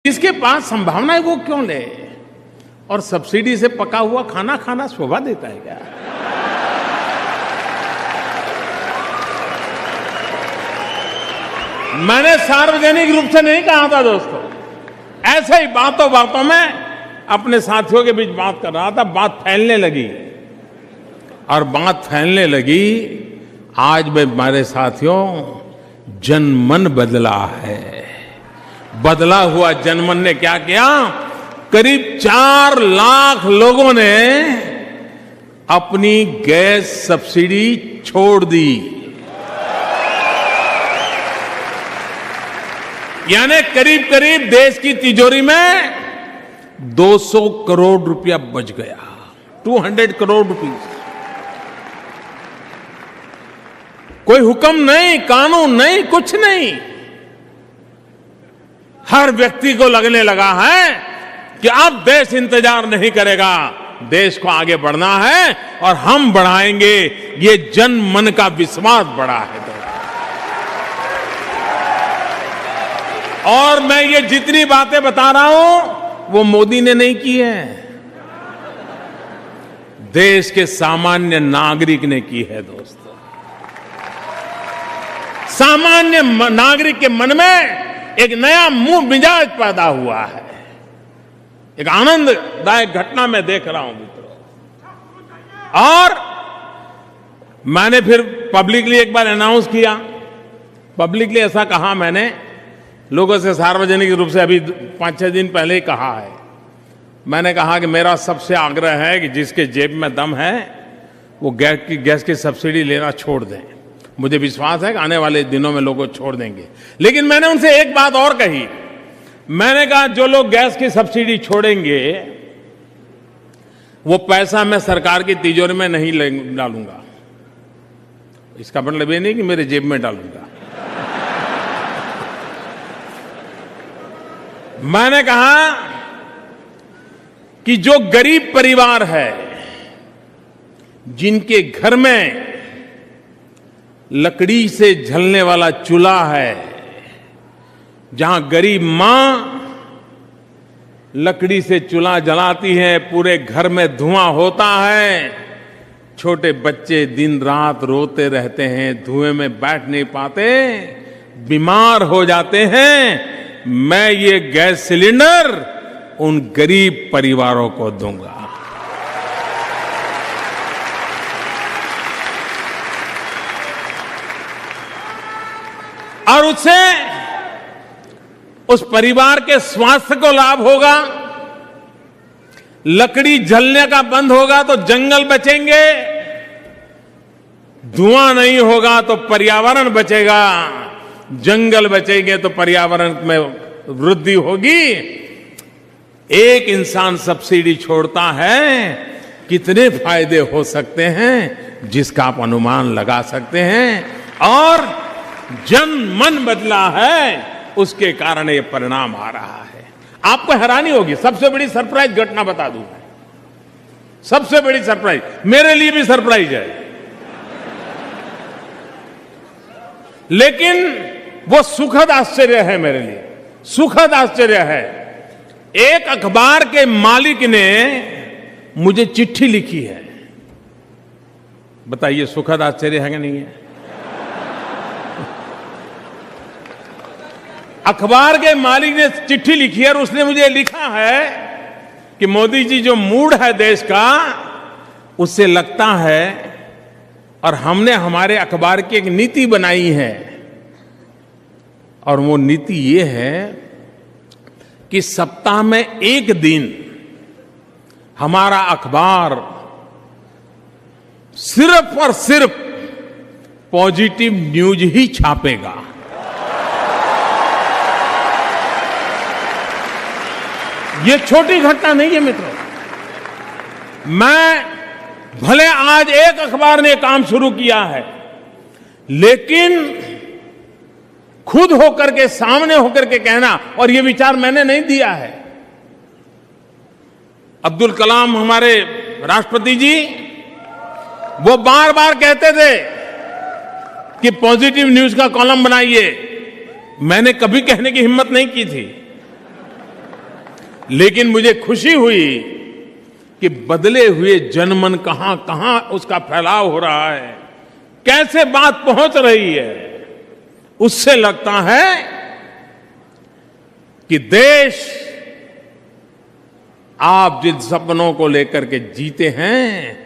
जिसके पास संभावना है वो क्यों ले? और सब्सिडी से पका हुआ खाना खाना शोभा देता है क्या? मैंने सार्वजनिक रूप से नहीं कहा था दोस्तों, ऐसे ही बातों बातों में अपने साथियों के बीच बात कर रहा था, बात फैलने लगी और बात फैलने लगी। आज में हमारे साथियों, जनमन बदला है। बदला हुआ जनमन ने क्या किया? करीब 4 लाख लोगों ने अपनी गैस सब्सिडी छोड़ दी। यानी करीब करीब देश की तिजोरी में 200 करोड़ रुपया बच गया। 200 करोड़ रुपीस। कोई हुक्म नहीं, कानून नहीं, कुछ नहीं। हर व्यक्ति को लगने लगा है कि अब देश इंतजार नहीं करेगा, देश को आगे बढ़ना है और हम बढ़ाएंगे। ये जन मन का विश्वास बढ़ा है। और मैं ये जितनी बातें बता रहा हूं वो मोदी ने नहीं की है, देश के सामान्य नागरिक ने की है दोस्तों। सामान्य नागरिक के मन में एक नया मुंह मिजाज पैदा हुआ है। एक आनंददायक घटना मैं देख रहा हूं मित्रों। और मैंने फिर पब्लिकली एक बार अनाउंस किया, पब्लिकली ऐसा कहा मैंने, लोगों से सार्वजनिक रूप से अभी 5-6 दिन पहले ही कहा है। मैंने कहा कि मेरा सबसे आग्रह है कि जिसके जेब में दम है वो गैस की सब्सिडी लेना छोड़ दें। मुझे विश्वास है कि आने वाले दिनों में लोग छोड़ देंगे। लेकिन मैंने उनसे एक बात और कही। मैंने कहा जो लोग गैस की सब्सिडी छोड़ेंगे वो पैसा मैं सरकार की तिजोरी में नहीं डालूंगा। इसका मतलब ये नहीं कि मेरे जेब में डालूंगा। मैंने कहा कि जो गरीब परिवार है, जिनके घर में लकड़ी से जलने वाला चूल्हा है, जहां गरीब मां लकड़ी से चूल्हा जलाती है, पूरे घर में धुआं होता है, छोटे बच्चे दिन रात रोते रहते हैं, धुएं में बैठ नहीं पाते, बीमार हो जाते हैं, मैं ये गैस सिलेंडर उन गरीब परिवारों को दूंगा। और उससे उस परिवार के स्वास्थ्य को लाभ होगा। लकड़ी जलने का बंद होगा तो जंगल बचेंगे, धुआं नहीं होगा तो पर्यावरण बचेगा, जंगल बचेंगे तो पर्यावरण में वृद्धि होगी। एक इंसान सब्सिडी छोड़ता है, कितने फायदे हो सकते हैं जिसका आप अनुमान लगा सकते हैं। और जन मन बदला है, उसके कारण ये परिणाम आ रहा है। आपको हैरानी होगी, सबसे बड़ी सरप्राइज घटना बता दूं मैं। सबसे बड़ी सरप्राइज, मेरे लिए भी सरप्राइज है, लेकिन वो सुखद आश्चर्य है मेरे लिए, सुखद आश्चर्य है। एक अखबार के मालिक ने मुझे चिट्ठी लिखी है। बताइए सुखद आश्चर्य है कि नहीं है? अखबार के मालिक ने चिट्ठी लिखी है और उसने मुझे लिखा है कि मोदी जी जो मूड है देश का, उससे लगता है, और हमने हमारे अखबार की एक नीति बनाई है, और वो नीति ये है कि सप्ताह में एक दिन हमारा अखबार सिर्फ और सिर्फ पॉजिटिव न्यूज ही छापेगा। ये छोटी घटना नहीं है मित्रों। मैं भले आज एक अखबार ने काम शुरू किया है, लेकिन खुद होकर के, सामने होकर के कहना, और ये विचार मैंने नहीं दिया है। अब्दुल कलाम हमारे राष्ट्रपति जी, वो बार बार कहते थे कि पॉजिटिव न्यूज का कॉलम बनाइए। मैंने कभी कहने की हिम्मत नहीं की थी, लेकिन मुझे खुशी हुई कि बदले हुए जनमन कहां कहां उसका फैलाव हो रहा है, कैसे बात पहुंच रही है। उससे लगता है कि देश आप जिन सपनों को लेकर के जीते हैं,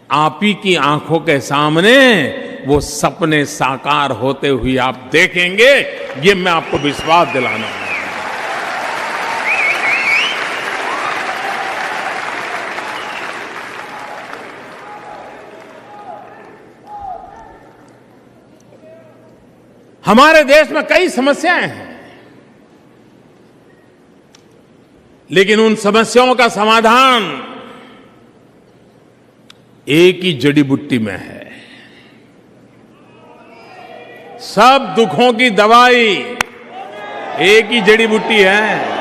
आप ही की आंखों के सामने वो सपने साकार होते हुए आप देखेंगे, ये मैं आपको विश्वास दिलाना हूं। हमारे देश में कई समस्याएं हैं, लेकिन उन समस्याओं का समाधान एक ही जड़ी बूटी में है। सब दुखों की दवाई एक ही जड़ी बूटी है।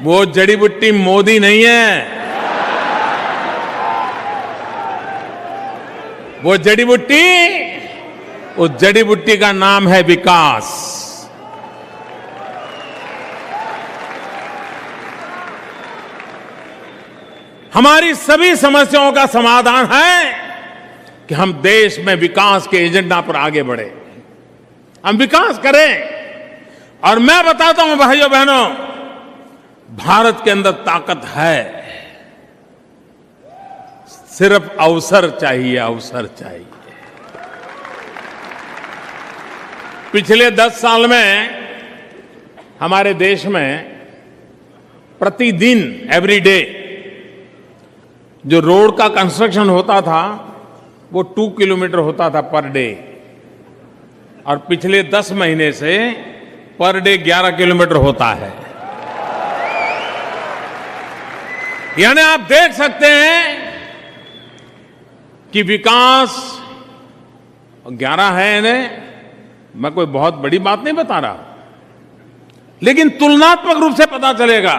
वो जड़ी बूटी मोदी नहीं है, वो जड़ी बूटी, उस जड़ी बूटी का नाम है विकास। हमारी सभी समस्याओं का समाधान है कि हम देश में विकास के एजेंडा पर आगे बढ़े, हम विकास करें। और मैं बताता हूं भाइयों बहनों, भारत के अंदर ताकत है, सिर्फ अवसर चाहिए, अवसर चाहिए। पिछले 10 साल में हमारे देश में प्रतिदिन एवरीडे जो रोड का कंस्ट्रक्शन होता था वो 2 किलोमीटर होता था पर डे, और पिछले 10 महीने से पर डे 11 किलोमीटर होता है। यानी आप देख सकते हैं कि विकास 11 है, इन्हें मैं कोई बहुत बड़ी बात नहीं बता रहा, लेकिन तुलनात्मक रूप से पता चलेगा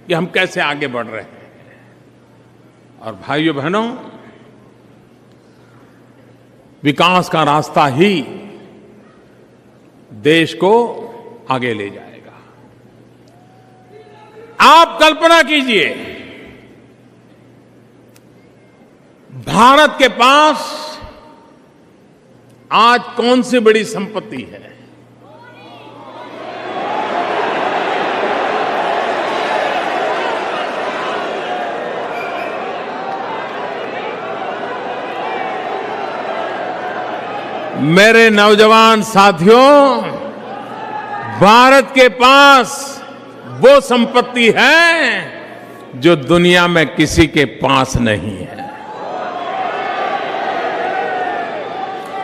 कि हम कैसे आगे बढ़ रहे हैं। और भाइयों बहनों, विकास का रास्ता ही देश को आगे ले जाएगा। आप कल्पना कीजिए, भारत के पास आज कौन सी बड़ी संपत्ति है? मेरे नौजवान साथियों, भारत के पास वो संपत्ति है जो दुनिया में किसी के पास नहीं है,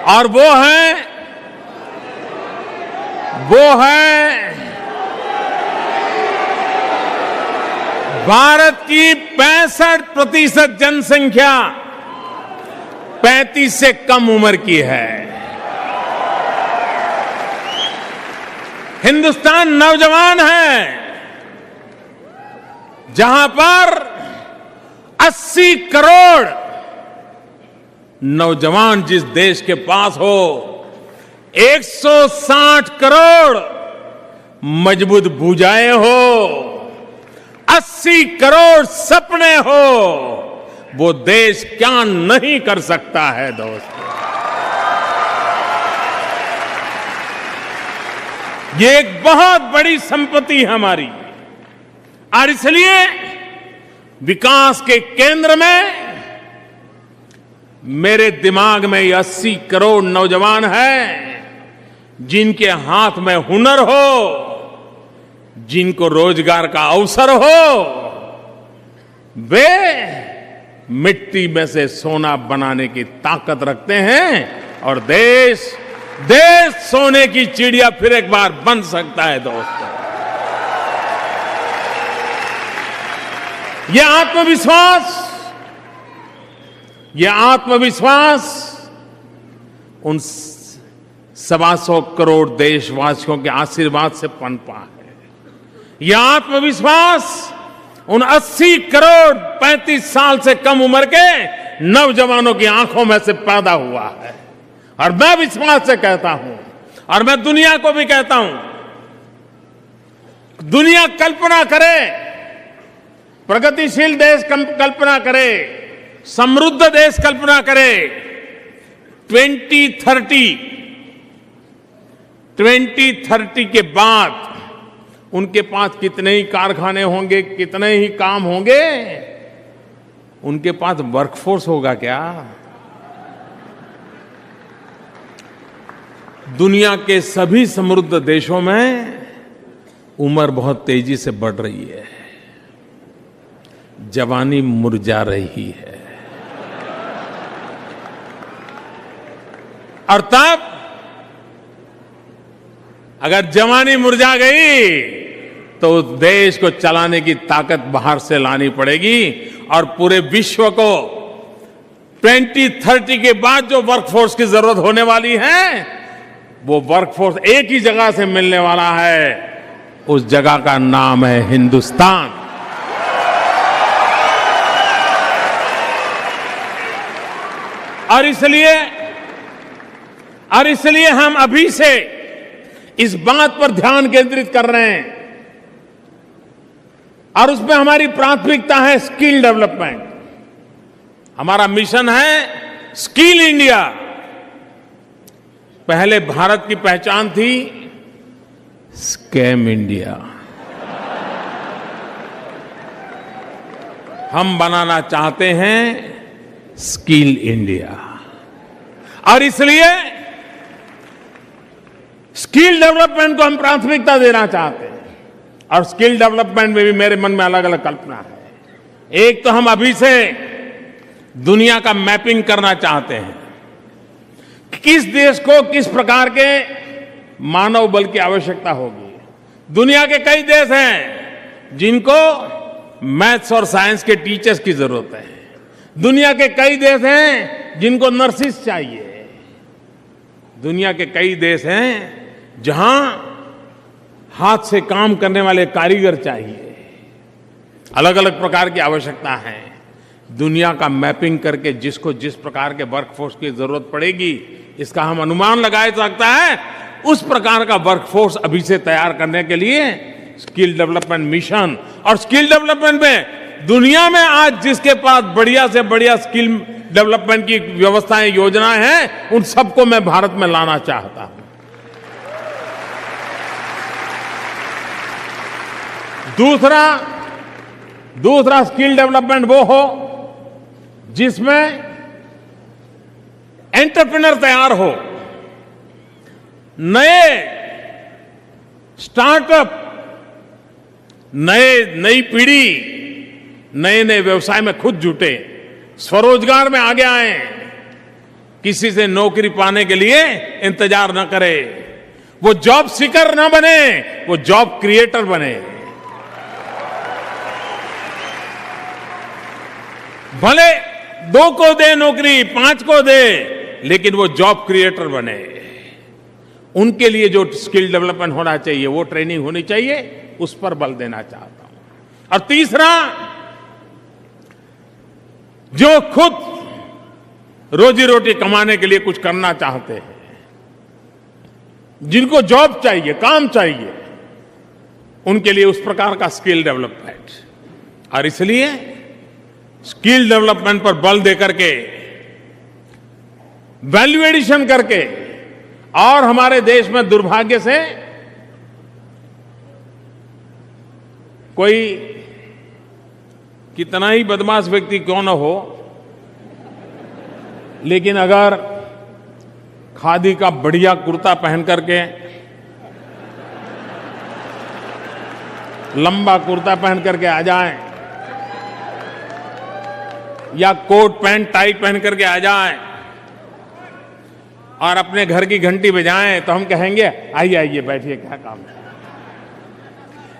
और वो है भारत की 65% जनसंख्या 35 से कम उम्र की है। हिंदुस्तान नौजवान है, जहां पर 80 करोड़ नौजवान जिस देश के पास हो, 160 करोड़ मजबूत भुजाएं हो, 80 करोड़ सपने हो, वो देश क्या नहीं कर सकता है दोस्तों। ये एक बहुत बड़ी संपत्ति है हमारी, और इसलिए विकास के केंद्र में मेरे दिमाग में ये 80 करोड़ नौजवान हैं, जिनके हाथ में हुनर हो, जिनको रोजगार का अवसर हो, वे मिट्टी में से सोना बनाने की ताकत रखते हैं, और देश सोने की चिड़िया फिर एक बार बन सकता है दोस्तों। यह आत्मविश्वास उन 125 करोड़ देशवासियों के आशीर्वाद से पनपा है। यह आत्मविश्वास उन 80 करोड़ 35 साल से कम उम्र के नौजवानों की आंखों में से पैदा हुआ है। और मैं विश्वास से कहता हूं, और मैं दुनिया को भी कहता हूं, दुनिया कल्पना करे, प्रगतिशील देश कल्पना करे, समृद्ध देश कल्पना करे, 2030 के बाद उनके पास कितने ही कारखाने होंगे, कितने ही काम होंगे, उनके पास वर्कफोर्स होगा क्या? दुनिया के सभी समृद्ध देशों में उम्र बहुत तेजी से बढ़ रही है, जवानी मुरझा रही है, और तब अगर जवानी मुरझा गई तो उस देश को चलाने की ताकत बाहर से लानी पड़ेगी। और पूरे विश्व को 2030 के बाद जो वर्कफोर्स की जरूरत होने वाली है, वो वर्कफोर्स एक ही जगह से मिलने वाला है। उस जगह का नाम है हिंदुस्तान। और इसलिए हम अभी से इस बात पर ध्यान केंद्रित कर रहे हैं, और उसमें हमारी प्राथमिकता है स्किल डेवलपमेंट। हमारा मिशन है स्किल इंडिया। पहले भारत की पहचान थी स्कैम इंडिया। हम बनाना चाहते हैं स्किल इंडिया, और इसलिए स्किल डेवलपमेंट को हम प्राथमिकता देना चाहते हैं। और स्किल डेवलपमेंट में भी मेरे मन में अलग अलग कल्पना है। एक तो हम अभी से दुनिया का मैपिंग करना चाहते हैं, किस देश को किस प्रकार के मानव बल की आवश्यकता होगी। दुनिया के कई देश हैं जिनको मैथ्स और साइंस के टीचर्स की जरूरत है। दुनिया के कई देश हैं जिनको नर्सिस चाहिए। दुनिया के कई देश हैं जहां हाथ से काम करने वाले कारीगर चाहिए। अलग अलग प्रकार की आवश्यकता है। दुनिया का मैपिंग करके जिसको जिस प्रकार के वर्कफोर्स की जरूरत पड़ेगी, इसका हम अनुमान लगा सकता है। उस प्रकार का वर्कफोर्स अभी से तैयार करने के लिए स्किल डेवलपमेंट मिशन, और स्किल डेवलपमेंट में दुनिया में आज जिसके पास बढ़िया से बढ़िया स्किल डेवलपमेंट की व्यवस्थाएं, योजनाएं हैं, उन सबको मैं भारत में लाना चाहता हूं। दूसरा स्किल डेवलपमेंट वो हो जिसमें एंटरप्रेन्योर तैयार हो, नए स्टार्टअप, नई पीढ़ी नए व्यवसाय में खुद जुटे, स्वरोजगार में आगे आए, किसी से नौकरी पाने के लिए इंतजार न करे, वो जॉब सीकर न बने, वो जॉब क्रिएटर बने। भले 2 को दे नौकरी, 5 को दे, लेकिन वो जॉब क्रिएटर बने। उनके लिए जो स्किल डेवलपमेंट होना चाहिए, वो ट्रेनिंग होनी चाहिए, उस पर बल देना चाहता हूं। और तीसरा, जो खुद रोजी रोटी कमाने के लिए कुछ करना चाहते हैं, जिनको जॉब चाहिए, काम चाहिए, उनके लिए उस प्रकार का स्किल डेवलपमेंट। और इसलिए स्किल डेवलपमेंट पर बल देकर के, वैल्यू एडिशन करके, और हमारे देश में दुर्भाग्य से कोई कितना ही बदमाश व्यक्ति क्यों न हो, लेकिन अगर खादी का बढ़िया कुर्ता पहन करके, लंबा कुर्ता पहन करके आ जाए, या कोट पैंट टाई पहन करके आ जाए और अपने घर की घंटी बजाएं, तो हम कहेंगे आइए आइए बैठिए, क्या काम है।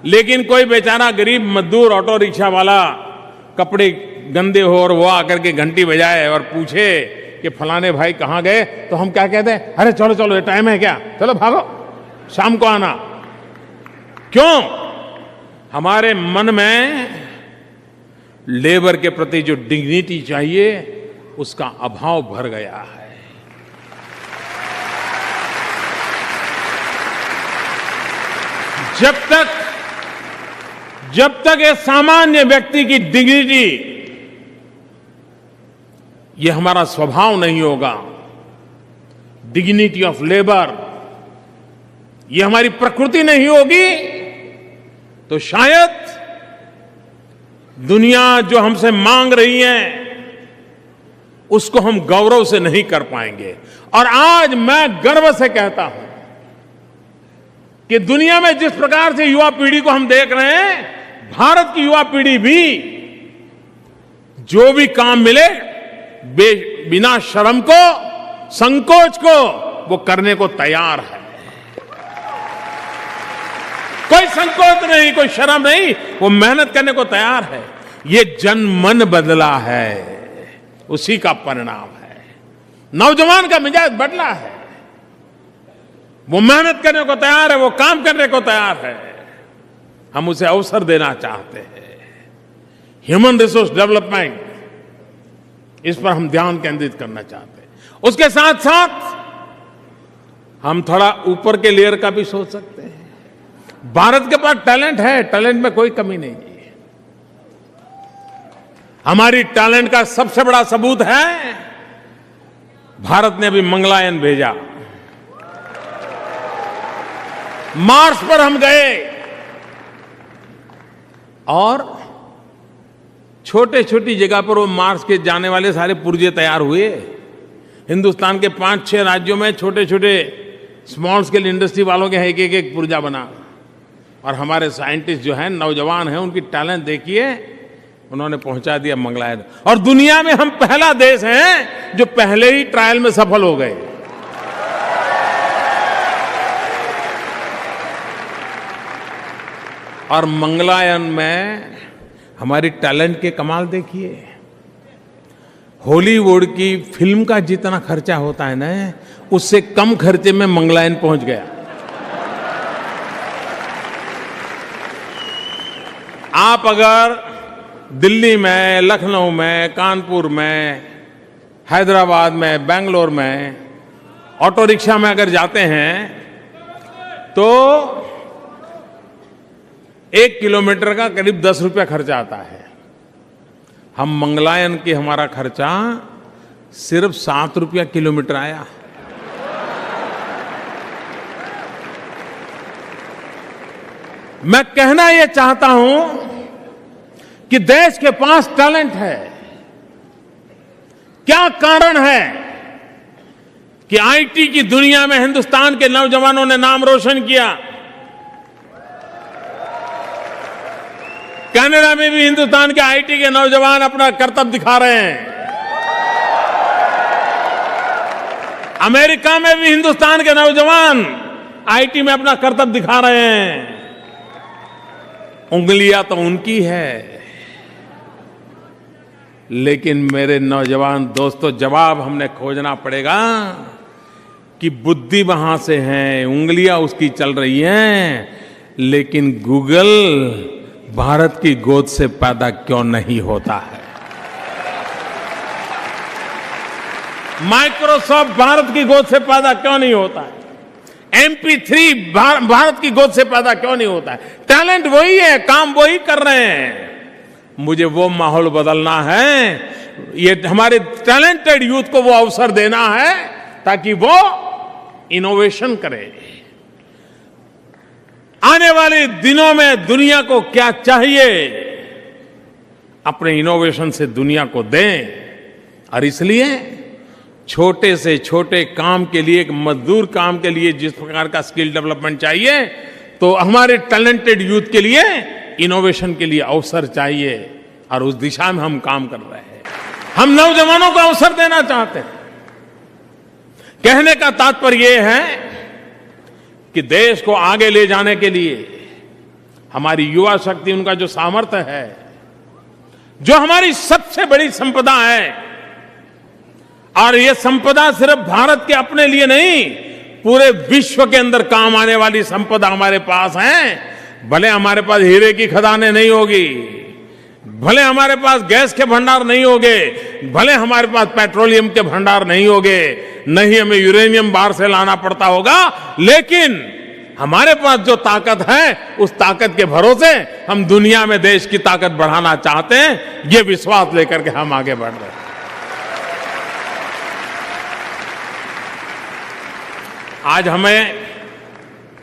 लेकिन कोई बेचारा गरीब मजदूर ऑटो रिक्शा वाला कपड़े गंदे हो और वो आकर के घंटी बजाए और पूछे कि फलाने भाई कहाँ गए, तो हम क्या कहते हैं, अरे चलो चलो ये टाइम है क्या, चलो भागो, शाम को आना। क्यों? हमारे मन में लेबर के प्रति जो डिग्निटी चाहिए, उसका अभाव भर गया है। जब तक एक सामान्य व्यक्ति की डिग्निटी, ये हमारा स्वभाव नहीं होगा, डिग्निटी ऑफ लेबर, ये हमारी प्रकृति नहीं होगी, तो शायद दुनिया जो हमसे मांग रही है उसको हम गौरव से नहीं कर पाएंगे। और आज मैं गर्व से कहता हूं कि दुनिया में जिस प्रकार से युवा पीढ़ी को हम देख रहे हैं, भारत की युवा पीढ़ी भी जो भी काम मिले बिना शर्म को, संकोच को वो करने को तैयार है। कोई संकोच नहीं, कोई शर्म नहीं, वो मेहनत करने को तैयार है। ये जन मन बदला है, उसी का परिणाम है। नौजवान का मिजाज बदला है, वो मेहनत करने को तैयार है, वो काम करने को तैयार है। हम उसे अवसर देना चाहते हैं। ह्यूमन रिसोर्स डेवलपमेंट, इस पर हम ध्यान केंद्रित करना चाहते हैं। उसके साथ साथ हम थोड़ा ऊपर के लेयर का भी सोच सकते हैं। भारत के पास टैलेंट है, टैलेंट में कोई कमी नहीं है। हमारी टैलेंट का सबसे बड़ा सबूत है, भारत ने अभी मंगलयान भेजा, मार्स पर हम गए और छोटे छोटी जगह पर वो मार्स के जाने वाले सारे पुर्जे तैयार हुए। हिंदुस्तान के 5-6 राज्यों में छोटे छोटे स्मॉल स्केल इंडस्ट्री वालों के एक एक पुर्जा बना। और हमारे साइंटिस्ट जो हैं, नौजवान हैं, उनकी टैलेंट देखिए, उन्होंने पहुंचा दिया मंगलयान। और दुनिया में हम पहला देश हैं जो पहले ही ट्रायल में सफल हो गए। और मंगलयान में हमारी टैलेंट के कमाल देखिए। हॉलीवुड की फिल्म का जितना खर्चा होता है ना, उससे कम खर्चे में मंगलयान पहुंच गया। आप अगर दिल्ली में, लखनऊ में, कानपुर में, हैदराबाद में, बेंगलोर में ऑटो रिक्शा में अगर जाते हैं तो 1 किलोमीटर का करीब 10 रुपया खर्चा आता है। हम मंगलयान के हमारा खर्चा सिर्फ 7 रुपया किलोमीटर आया। मैं कहना यह चाहता हूं कि देश के पास टैलेंट है। क्या कारण है कि आईटी की दुनिया में हिंदुस्तान के नौजवानों ने नाम रोशन किया। कनाडा में भी हिंदुस्तान के आईटी के नौजवान अपना करतब दिखा रहे हैं। अमेरिका में भी हिंदुस्तान के नौजवान आईटी में अपना करतब दिखा रहे हैं। उंगलियां तो उनकी है, लेकिन मेरे नौजवान दोस्तों, जवाब हमने खोजना पड़ेगा कि बुद्धि वहां से है, उंगलियां उसकी चल रही हैं, लेकिन गूगल भारत की गोद से पैदा क्यों नहीं होता है? माइक्रोसॉफ्ट भारत की गोद से पैदा क्यों नहीं होता है? MP3 भारत की गोद से पैदा क्यों नहीं होता है? टैलेंट वही है, काम वही कर रहे हैं। मुझे वो माहौल बदलना है। ये हमारे टैलेंटेड यूथ को वो अवसर देना है ताकि वो इनोवेशन करे। आने वाले दिनों में दुनिया को क्या चाहिए, अपने इनोवेशन से दुनिया को दें। और इसलिए छोटे से छोटे काम के लिए, एक मजदूर काम के लिए जिस प्रकार का स्किल डेवलपमेंट चाहिए, तो हमारे टैलेंटेड यूथ के लिए इनोवेशन के लिए अवसर चाहिए। और उस दिशा में हम काम कर रहे हैं। हम नौजवानों को अवसर देना चाहते हैं। कहने का तात्पर्य यह है कि देश को आगे ले जाने के लिए हमारी युवा शक्ति, उनका जो सामर्थ्य है, जो हमारी सबसे बड़ी संपदा है, और ये संपदा सिर्फ भारत के अपने लिए नहीं, पूरे विश्व के अंदर काम आने वाली संपदा हमारे पास है। भले हमारे पास हीरे की खदानें नहीं होगी, भले हमारे पास गैस के भंडार नहीं होंगे, भले हमारे पास पेट्रोलियम के भंडार नहीं होंगे, नहीं हमें यूरेनियम बाहर से लाना पड़ता होगा, लेकिन हमारे पास जो ताकत है उस ताकत के भरोसे हम दुनिया में देश की ताकत बढ़ाना चाहते हैं। ये विश्वास लेकर के हम आगे बढ़ रहे हैं। आज हमें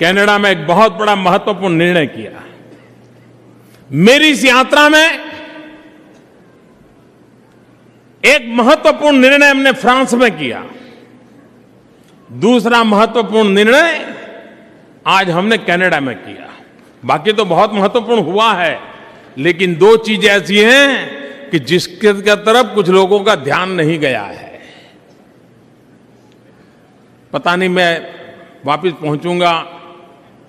कनाडा में एक बहुत बड़ा महत्वपूर्ण निर्णय किया। मेरी इस यात्रा में एक महत्वपूर्ण निर्णय हमने फ्रांस में किया। दूसरा महत्वपूर्ण निर्णय आज हमने कनाडा में किया। बाकी तो बहुत महत्वपूर्ण हुआ है, लेकिन दो चीजें ऐसी हैं कि जिसके तरफ कुछ लोगों का ध्यान नहीं गया है। पता नहीं मैं वापस पहुंचूंगा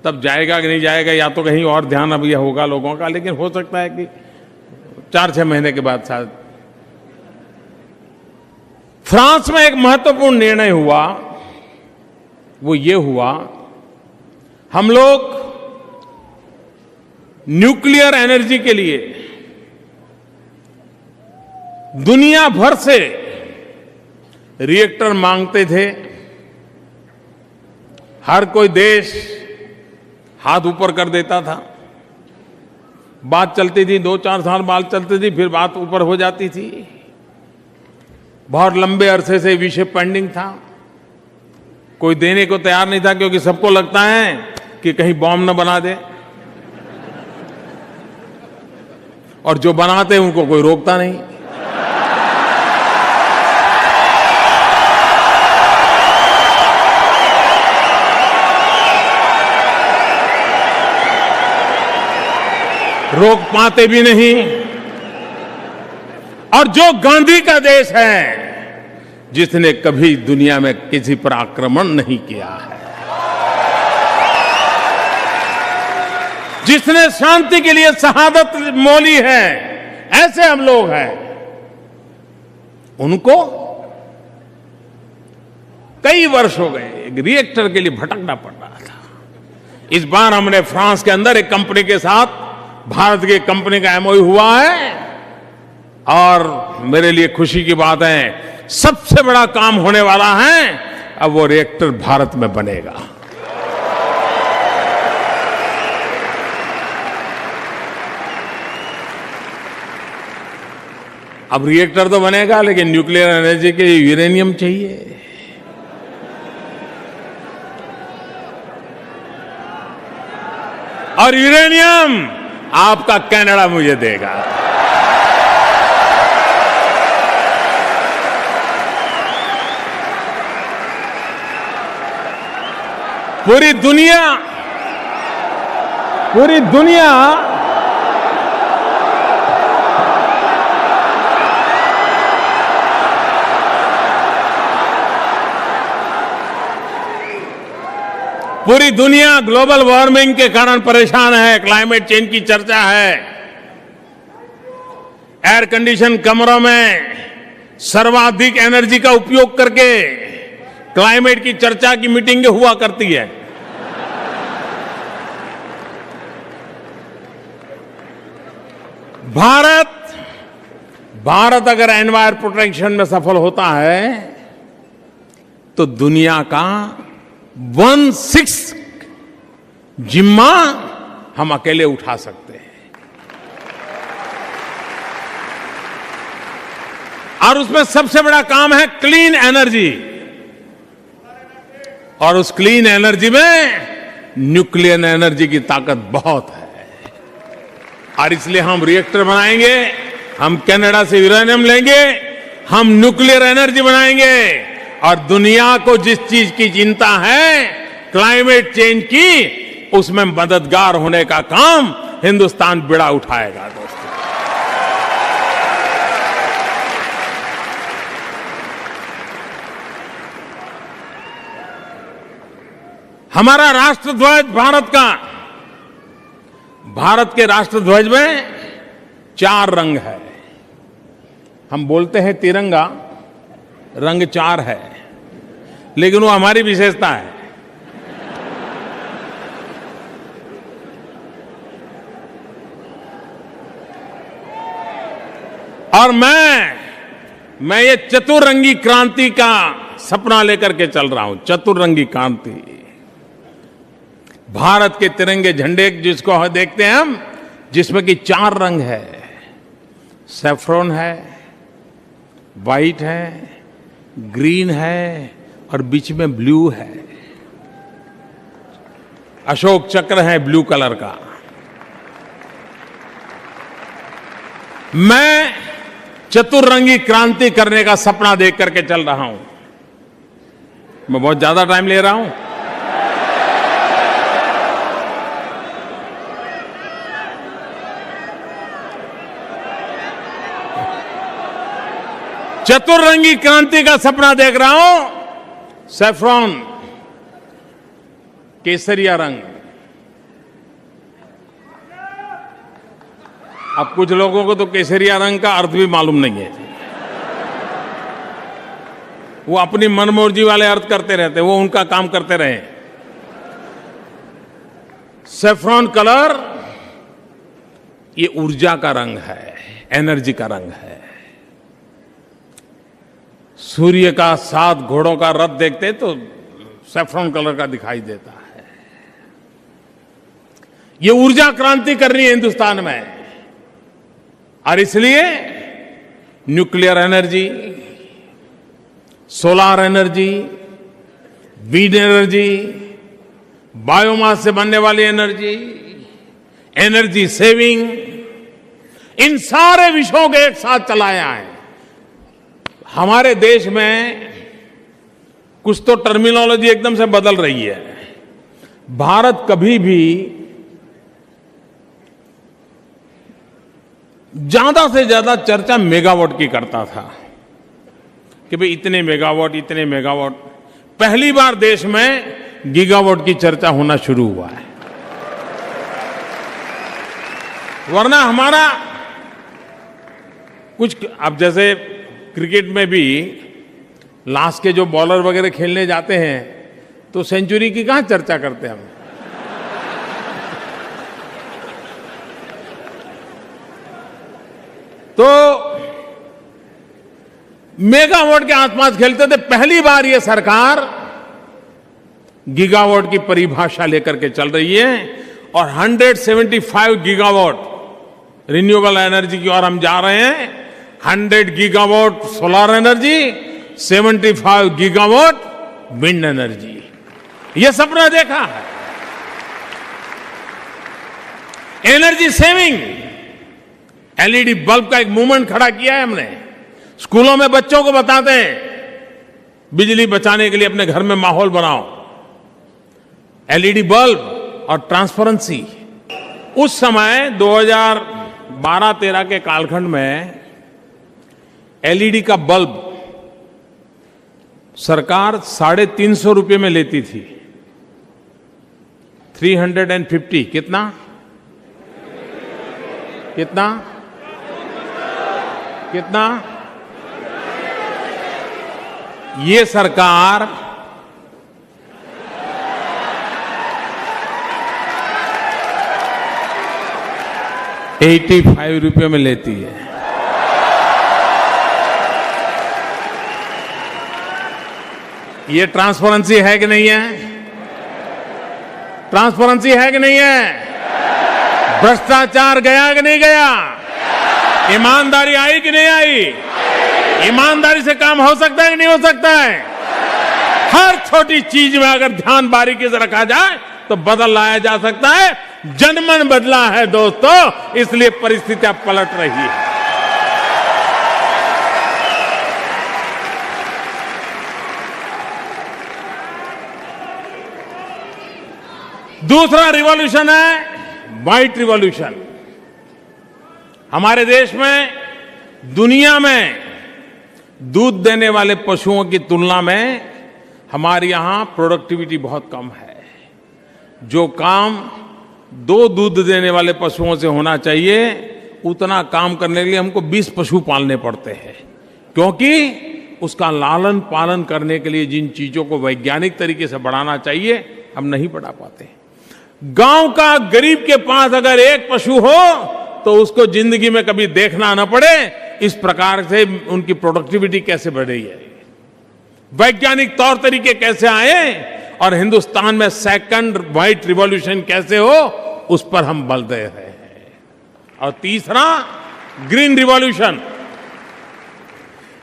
तब जाएगा कि नहीं जाएगा, या तो कहीं और ध्यान अब यह होगा लोगों का, लेकिन हो सकता है कि 4-6 महीने के बाद शायद। फ्रांस में एक महत्वपूर्ण निर्णय हुआ, वो ये हुआ, हम लोग न्यूक्लियर एनर्जी के लिए दुनिया भर से रिएक्टर मांगते थे। हर कोई देश हाथ ऊपर कर देता था, बात चलती थी, 2-4 साल बात चलती थी, फिर बात ऊपर हो जाती थी। बहुत लंबे अरसे से विषय पेंडिंग था, कोई देने को तैयार नहीं था, क्योंकि सबको लगता है कि कहीं बॉम्ब न बना दे, और जो बनाते उनको कोई रोकता नहीं। रोक पाते भी नहीं। और जो गांधी का देश है, जिसने कभी दुनिया में किसी पर आक्रमण नहीं किया है, जिसने शांति के लिए शहादत मोली है, ऐसे हम लोग हैं, उनको कई वर्ष हो गए एक रिएक्टर के लिए भटकना पड़ रहा था। इस बार हमने फ्रांस के अंदर एक कंपनी के साथ, भारत की कंपनी का एमओयू हुआ है, और मेरे लिए खुशी की बात है, सबसे बड़ा काम होने वाला है। अब वो रिएक्टर भारत में बनेगा। अब रिएक्टर तो बनेगा, लेकिन न्यूक्लियर एनर्जी के लिए यूरेनियम चाहिए। और यूरेनियम आपका कनाडा मुझे देगा। पूरी दुनिया पूरी दुनिया ग्लोबल वार्मिंग के कारण परेशान है। क्लाइमेट चेंज की चर्चा है। एयर कंडीशन कमरों में सर्वाधिक एनर्जी का उपयोग करके क्लाइमेट की चर्चा की मीटिंगें हुआ करती है। भारत अगर एनवायरमेंट प्रोटेक्शन में सफल होता है तो दुनिया का 1/6 जिम्मा हम अकेले उठा सकते हैं। और उसमें सबसे बड़ा काम है क्लीन एनर्जी, और उस क्लीन एनर्जी में न्यूक्लियर एनर्जी की ताकत बहुत है। और इसलिए हम रिएक्टर बनाएंगे, हम कनाडा से यूरेनियम लेंगे, हम न्यूक्लियर एनर्जी बनाएंगे, और दुनिया को जिस चीज की चिंता है क्लाइमेट चेंज की, उसमें मददगार होने का काम हिंदुस्तान बिड़ा उठाएगा। दोस्तों, हमारा राष्ट्रध्वज भारत के राष्ट्रध्वज में 4 रंग है। हम बोलते हैं तिरंगा, रंग 4 है, लेकिन वो हमारी विशेषता है। और मैं ये चतुरंगी क्रांति का सपना लेकर के चल रहा हूं। चतुरंगी क्रांति, भारत के तिरंगे झंडे जिसको देखते हैं हम, जिसमें कि 4 रंग है, सैफ्रॉन है, वाइट है, ग्रीन है और बीच में ब्लू है। अशोक चक्र है ब्लू कलर का। मैं चतुरंगी क्रांति करने का सपना देख करके चल रहा हूं। मैं बहुत ज्यादा टाइम ले रहा हूं। चतुरंगी क्रांति का सपना देख रहा हूं। सैफ्रॉन, केसरिया रंग। अब कुछ लोगों को तो केसरिया रंग का अर्थ भी मालूम नहीं है। वो अपनी मनमर्जी वाले अर्थ करते रहते, वो उनका काम करते रहे। सैफ्रॉन कलर ये ऊर्जा का रंग है, एनर्जी का रंग है। सूर्य का 7 घोड़ों का रथ देखते तो सैफ्रॉन कलर का दिखाई देता है। ये ऊर्जा क्रांति करनी है हिंदुस्तान में, और इसलिए nuclear energy, solar energy, wind energy, biomass से बनने वाली एनर्जी, एनर्जी सेविंग, इन सारे विषयों को एक साथ चलाया है। हमारे देश में कुछ तो टर्मिनोलॉजी एकदम से बदल रही है। भारत कभी भी ज्यादा से ज्यादा चर्चा मेगावाट की करता था कि भाई इतने मेगावाट, इतने मेगावाट। पहली बार देश में गीगावाट की चर्चा होना शुरू हुआ है। वरना हमारा कुछ, अब जैसे क्रिकेट में भी लास्ट के जो बॉलर वगैरह खेलने जाते हैं तो सेंचुरी की कहां चर्चा करते हैं हम। तो मेगावाट के आसपास खेलते थे। पहली बार ये सरकार गीगावाट की परिभाषा लेकर के चल रही है और 175 गीगावाट रिन्यूएबल एनर्जी की ओर हम जा रहे हैं। 100 gigawatt solar energy, 75 gigawatt wind energy, यह सपना देखा है। एनर्जी सेविंग, एलईडी बल्ब का एक मूवमेंट खड़ा किया है हमने। स्कूलों में बच्चों को बताते हैं बिजली बचाने के लिए अपने घर में माहौल बनाओ। एलईडी बल्ब और ट्रांसपेरेंसी। उस समय 2012-13 के कालखंड में एलईडी का बल्ब सरकार 350 रुपये में लेती थी। 350, कितना कितना कितना? ये सरकार 85 रुपये में लेती है। ये ट्रांसपेरेंसी है कि नहीं है? ट्रांसपेरेंसी है कि नहीं है? भ्रष्टाचार गया कि नहीं गया? ईमानदारी आई कि नहीं आई? ईमानदारी से काम हो सकता है कि नहीं हो सकता है? हर छोटी चीज में अगर ध्यान बारीकी से रखा जाए तो बदल लाया जा सकता है। जनमन बदला है दोस्तों, इसलिए परिस्थितियां पलट रही है। दूसरा रिवॉल्यूशन है व्हाइट रिवॉल्यूशन। हमारे देश में, दुनिया में दूध देने वाले पशुओं की तुलना में हमारे यहां प्रोडक्टिविटी बहुत कम है। जो काम 2 दूध देने वाले पशुओं से होना चाहिए, उतना काम करने के लिए हमको 20 पशु पालने पड़ते हैं, क्योंकि उसका लालन पालन करने के लिए जिन चीजों को वैज्ञानिक तरीके से बढ़ाना चाहिए, हम नहीं बढ़ा पाते। गांव का गरीब के पास अगर एक पशु हो तो उसको जिंदगी में कभी देखना न पड़े इस प्रकार से उनकी प्रोडक्टिविटी कैसे बढ़ रही है, वैज्ञानिक तौर तरीके कैसे आए और हिंदुस्तान में सेकंड व्हाइट रिवॉल्यूशन कैसे हो, उस पर हम बल दे रहे हैं। और तीसरा, ग्रीन रिवॉल्यूशन।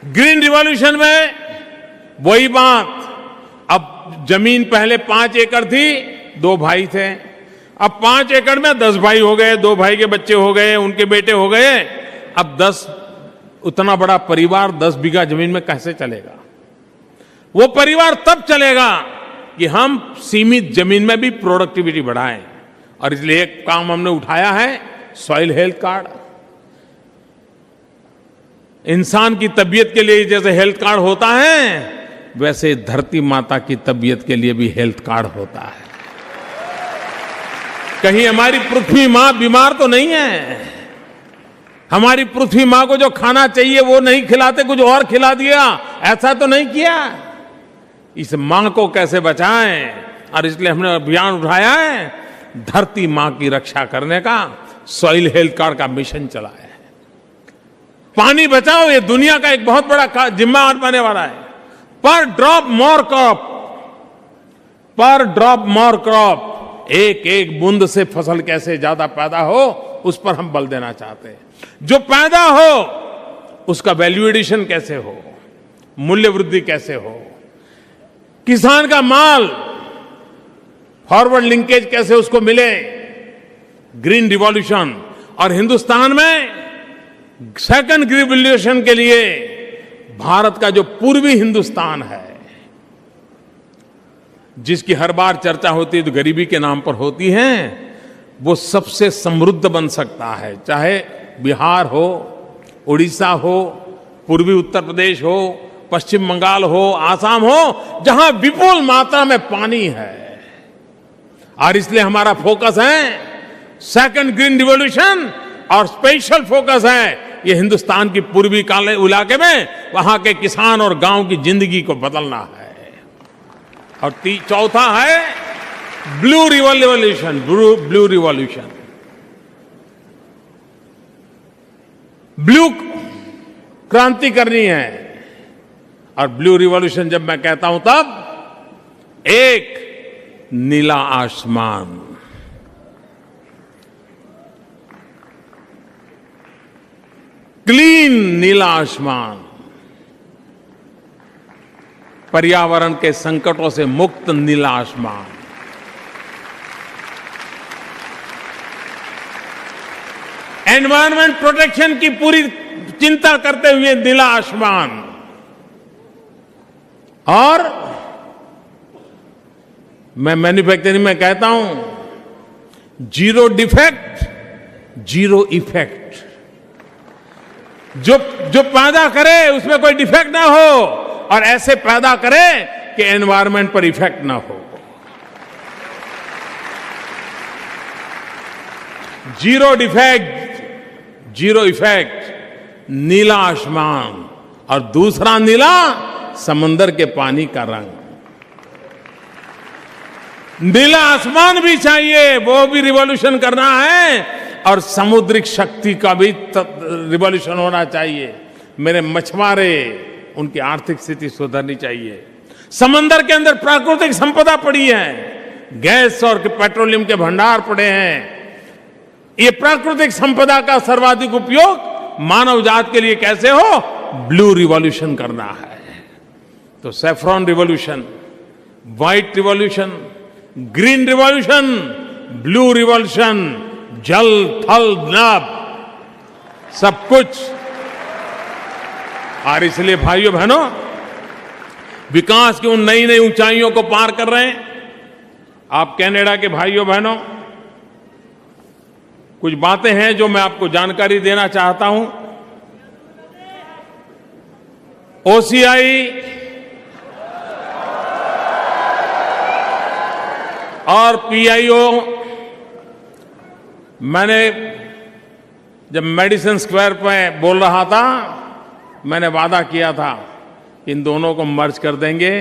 ग्रीन रिवॉल्यूशन में वही बात, अब जमीन पहले 5 एकड़ थी, 2 भाई थे, अब 5 एकड़ में 10 भाई हो गए, 2 भाई के बच्चे हो गए, उनके बेटे हो गए। अब 10, उतना बड़ा परिवार 10 बीघा जमीन में कैसे चलेगा? वो परिवार तब चलेगा कि हम सीमित जमीन में भी प्रोडक्टिविटी बढ़ाएं। और इसलिए एक काम हमने उठाया है, सॉइल हेल्थ कार्ड। इंसान की तबीयत के लिए जैसे हेल्थ कार्ड होता है, वैसे धरती माता की तबीयत के लिए भी हेल्थ कार्ड होता है। कहीं हमारी पृथ्वी मां बीमार तो नहीं है? हमारी पृथ्वी मां को जो खाना चाहिए वो नहीं खिलाते, कुछ और खिला दिया, ऐसा तो नहीं किया। इस मां को कैसे बचाएं? और इसलिए हमने अभियान उठाया है, धरती मां की रक्षा करने का सॉइल हेल्थ कार्ड का मिशन चलाया है। पानी बचाओ, ये दुनिया का एक बहुत बड़ा जिम्मा बनने वाला है। पर ड्रॉप मोर क्रॉप, पर ड्रॉप मोर क्रॉप, एक एक बूंद से फसल कैसे ज्यादा पैदा हो, उस पर हम बल देना चाहते हैं। जो पैदा हो उसका वैल्यू एडिशन कैसे हो, मूल्य वृद्धि कैसे हो, किसान का माल फॉरवर्ड लिंकेज कैसे उसको मिले, ग्रीन रिवॉल्यूशन। और हिंदुस्तान में सेकंड ग्रीन रिवॉल्यूशन के लिए भारत का जो पूर्वी हिंदुस्तान है, जिसकी हर बार चर्चा होती है तो गरीबी के नाम पर होती है, वो सबसे समृद्ध बन सकता है। चाहे बिहार हो, उड़ीसा हो, पूर्वी उत्तर प्रदेश हो, पश्चिम बंगाल हो, आसाम हो, जहां विपुल मात्रा में पानी है। और इसलिए हमारा फोकस है सेकंड ग्रीन रिवॉल्यूशन, और स्पेशल फोकस है ये हिंदुस्तान की पूर्वी इलाके में, वहां के किसान और गांव की जिंदगी को बदलना है। और चौथा है blue revolution, blue revolution. Blue क्रांति करनी है। और ब्लू रिवॉल्यूशन जब मैं कहता हूं तब एक नीला आसमान, क्लीन नीला आसमान, पर्यावरण के संकटों से मुक्त नीला आसमान, एनवायरमेंट प्रोटेक्शन की पूरी चिंता करते हुए नीला आसमान, और मैं मैन्युफैक्चरिंग में कहता हूं जीरो डिफेक्ट जीरो इफेक्ट। जो पैदा करे उसमें कोई डिफेक्ट ना हो, और ऐसे पैदा करे कि एनवायरमेंट पर इफेक्ट ना हो। जीरो डिफेक्ट जीरो इफेक्ट, नीला आसमान। और दूसरा नीला, समंदर के पानी का रंग। नीला आसमान भी चाहिए, वो भी रिवॉल्यूशन करना है, और समुद्रिक शक्ति का भी रिवॉल्यूशन होना चाहिए। मेरे मछुआरे, उनकी आर्थिक स्थिति सुधरनी चाहिए। समंदर के अंदर प्राकृतिक संपदा पड़ी है, गैस और पेट्रोलियम के भंडार पड़े हैं। ये प्राकृतिक संपदा का सर्वाधिक उपयोग मानव जात के लिए कैसे हो, ब्लू रिवॉल्यूशन करना है। तो saffron revolution, white revolution, green revolution, blue revolution, जल थल नभ, सब कुछ। और इसलिए भाइयों बहनों, विकास की उन नई नई ऊंचाइयों को पार कर रहे हैं। आप कनाडा के भाइयों बहनों, कुछ बातें हैं जो मैं आपको जानकारी देना चाहता हूं। ओसीआई और पीआईओ, मैंने जब मेडिसिन स्क्वायर पे बोल रहा था, मैंने वादा किया था कि इन दोनों को मर्ज कर देंगे।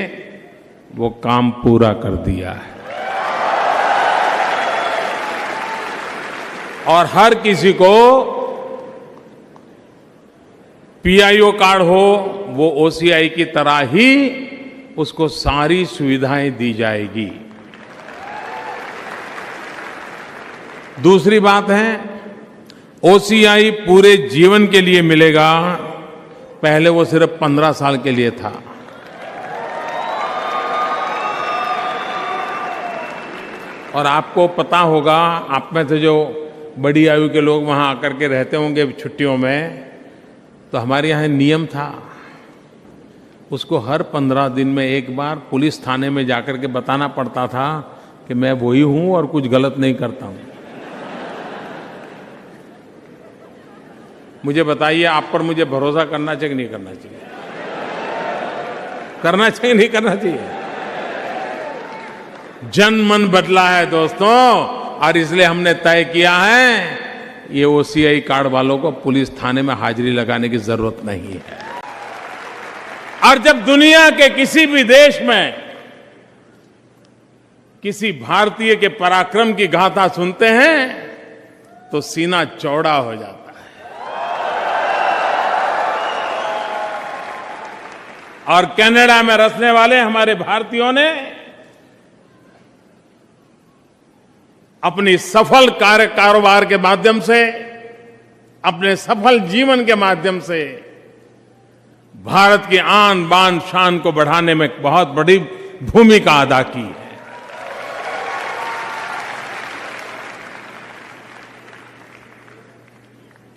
वो काम पूरा कर दिया है। और हर किसी को पीआईओ कार्ड हो, वो ओसीआई की तरह ही उसको सारी सुविधाएं दी जाएगी। दूसरी बात है, ओसीआई पूरे जीवन के लिए मिलेगा, पहले वो सिर्फ 15 साल के लिए था। और आपको पता होगा, आप में से जो बड़ी आयु के लोग वहां आकर के रहते होंगे छुट्टियों में, तो हमारे यहाँ नियम था, उसको हर 15 दिन में एक बार पुलिस थाने में जाकर के बताना पड़ता था कि मैं वही हूं और कुछ गलत नहीं करता हूं। मुझे बताइए, आप पर मुझे भरोसा करना चाहिए कि नहीं करना चाहिए? करना चाहिए नहीं करना चाहिए? जन मन बदला है दोस्तों, और इसलिए हमने तय किया है ये ओसीआई कार्ड वालों को पुलिस थाने में हाजिरी लगाने की जरूरत नहीं है। और जब दुनिया के किसी भी देश में किसी भारतीय के पराक्रम की गाथा सुनते हैं तो सीना चौड़ा हो जाता है। और कनाडा में रहने वाले हमारे भारतीयों ने अपनी सफल कारोबार के माध्यम से, अपने सफल जीवन के माध्यम से भारत की आन बान शान को बढ़ाने में बहुत बड़ी भूमिका अदा की है।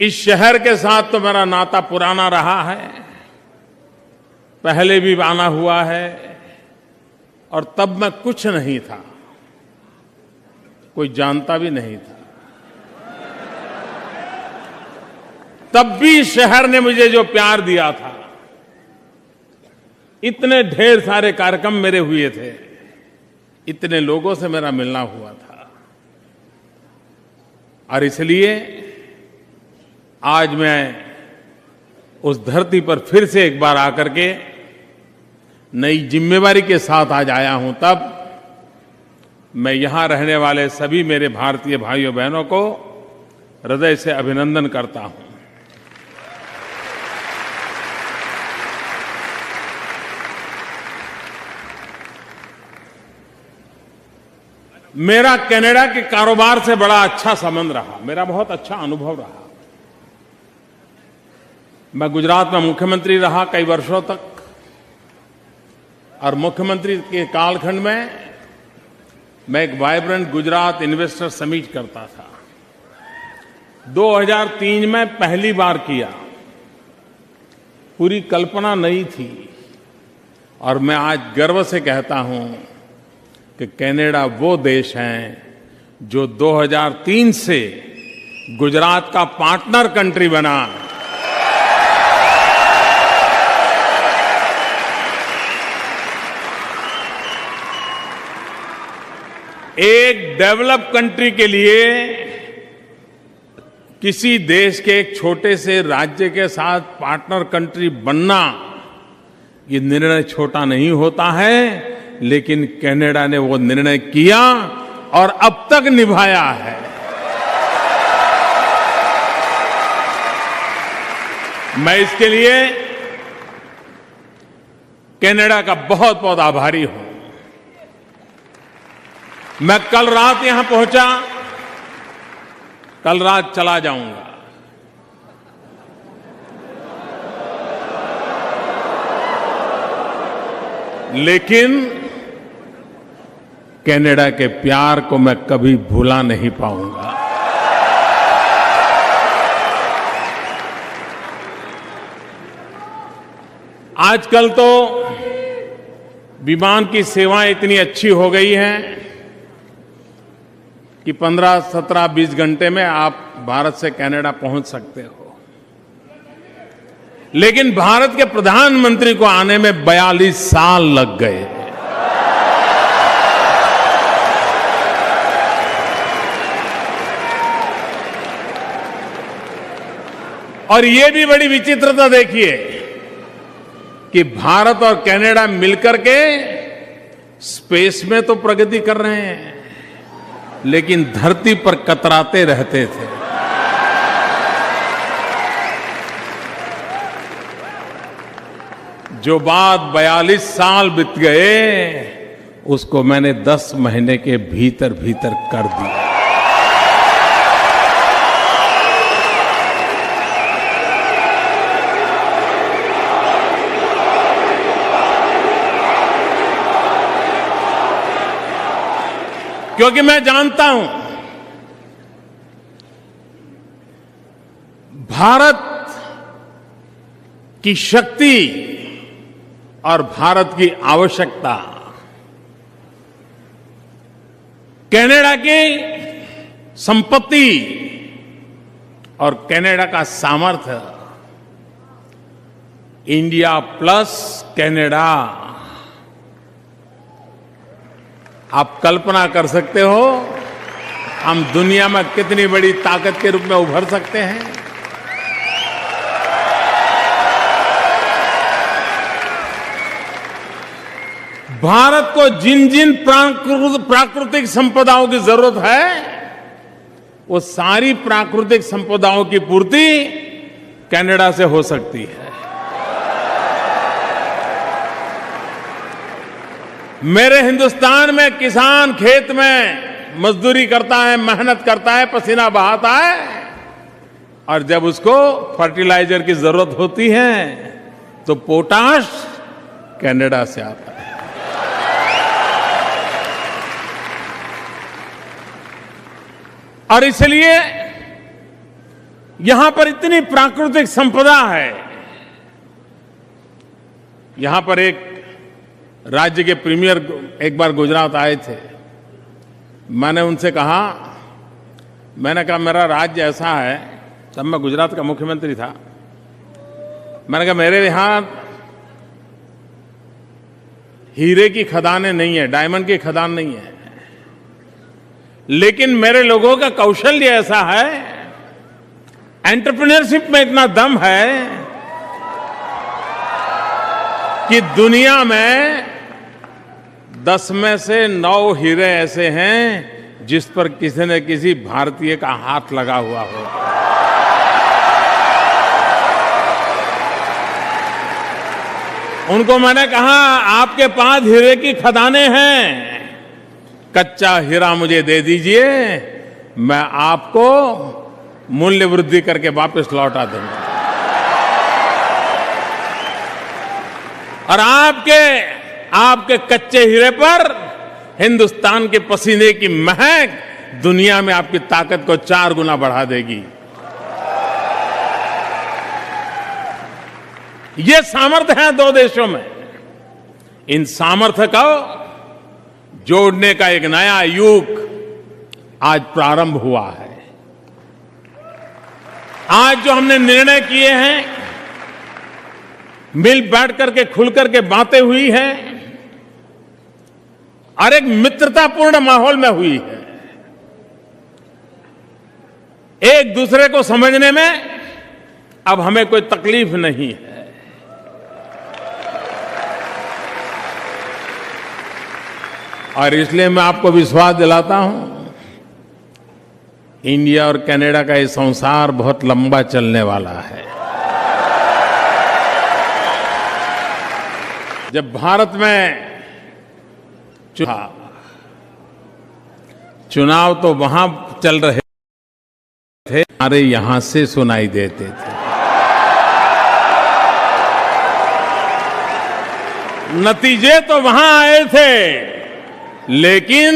इस शहर के साथ तो मेरा नाता पुराना रहा है, पहले भी आना हुआ है, और तब मैं कुछ नहीं था, कोई जानता भी नहीं था। तब भी शहर ने मुझे जो प्यार दिया था, इतने ढेर सारे कार्यक्रम मेरे हुए थे, इतने लोगों से मेरा मिलना हुआ था, और इसलिए आज मैं उस धरती पर फिर से एक बार आकर के नई जिम्मेवारी के साथ आज आया हूं। तब मैं यहां रहने वाले सभी मेरे भारतीय भाइयों बहनों को हृदय से अभिनंदन करता हूं। मेरा कनाडा के कारोबार से बड़ा अच्छा संबंध रहा, मेरा बहुत अच्छा अनुभव रहा। मैं गुजरात में मुख्यमंत्री रहा कई वर्षों तक, और मुख्यमंत्री के कालखंड में मैं एक वाइब्रेंट गुजरात इन्वेस्टर समिट करता था। 2003 में पहली बार किया, पूरी कल्पना नहीं थी, और मैं आज गर्व से कहता हूं कि कनाडा वो देश है जो 2003 से गुजरात का पार्टनर कंट्री बना। एक डेवलप कंट्री के लिए किसी देश के एक छोटे से राज्य के साथ पार्टनर कंट्री बनना, ये निर्णय छोटा नहीं होता है, लेकिन कनाडा ने वो निर्णय किया और अब तक निभाया है। मैं इसके लिए कनाडा का बहुत बहुत आभारी हूं। मैं कल रात यहां पहुंचा, कल रात चला जाऊंगा, लेकिन कनाडा के प्यार को मैं कभी भुला नहीं पाऊंगा। आजकल तो विमान की सेवाएं इतनी अच्छी हो गई हैं कि 15, 17, 20 घंटे में आप भारत से कनाडा पहुंच सकते हो। लेकिन भारत के प्रधानमंत्री को आने में 42 साल लग गए। और ये भी बड़ी विचित्रता देखिए कि भारत और कनाडा मिलकर के स्पेस में तो प्रगति कर रहे हैं, लेकिन धरती पर कतराते रहते थे। जो बात 42 साल बीत गए उसको मैंने 10 महीने के भीतर भीतर कर दिया। क्योंकि मैं जानता हूं भारत की शक्ति और भारत की आवश्यकता कनाडा की संपत्ति और कनाडा का सामर्थ्य, इंडिया प्लस कनाडा। आप कल्पना कर सकते हो हम दुनिया में कितनी बड़ी ताकत के रूप में उभर सकते हैं। भारत को जिन जिन प्राकृतिक संपदाओं की जरूरत है वो सारी प्राकृतिक संपदाओं की पूर्ति कनाडा से हो सकती है। मेरे हिंदुस्तान में किसान खेत में मजदूरी करता है, मेहनत करता है, पसीना बहाता है और जब उसको फर्टिलाइजर की जरूरत होती है तो पोटाश कनाडा से आता है। और इसलिए यहां पर इतनी प्राकृतिक संपदा है। यहां पर एक राज्य के प्रीमियर एक बार गुजरात आए थे। मैंने उनसे कहा, मेरा राज्य ऐसा है, तब मैं गुजरात का मुख्यमंत्री था। मैंने कहा मेरे यहां हीरे की खदानें नहीं है, डायमंड की खदान नहीं है, लेकिन मेरे लोगों का कौशल्य ऐसा है, एंटरप्रेन्योरशिप में इतना दम है कि दुनिया में 10 में से 9 हीरे ऐसे हैं जिस पर किसी न किसी भारतीय का हाथ लगा हुआ हो। उनको मैंने कहा आपके पास हीरे की खदानें हैं, कच्चा हीरा मुझे दे दीजिए, मैं आपको मूल्य वृद्धि करके वापस लौटा दूंगा। और आपके कच्चे हीरे पर हिंदुस्तान के पसीने की महक दुनिया में आपकी ताकत को 4 गुना बढ़ा देगी। ये सामर्थ्य है 2 देशों में। इन सामर्थ्य को जोड़ने का एक नया युग आज प्रारंभ हुआ है। आज जो हमने निर्णय किए हैं, मिल बैठ करके खुल करके बातें हुई हैं और एक मित्रतापूर्ण माहौल में हुई है। एक दूसरे को समझने में अब हमें कोई तकलीफ नहीं है। और इसलिए मैं आपको विश्वास दिलाता हूं, इंडिया और कनाडा का ये संसार बहुत लंबा चलने वाला है। जब भारत में चुनाव तो वहां चल रहे थे, हमारे यहां से सुनाई देते थे। नतीजे तो वहां आए थे, लेकिन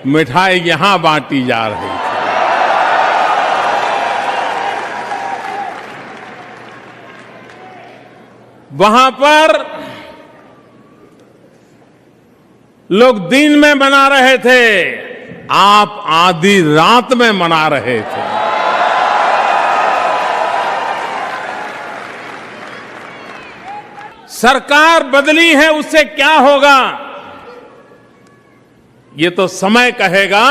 मिठाई यहां बांटी जा रही थी। वहां पर लोग दिन में मना रहे थे, आप आधी रात में मना रहे थे। सरकार बदली है, उससे क्या होगा ये तो समय कहेगा,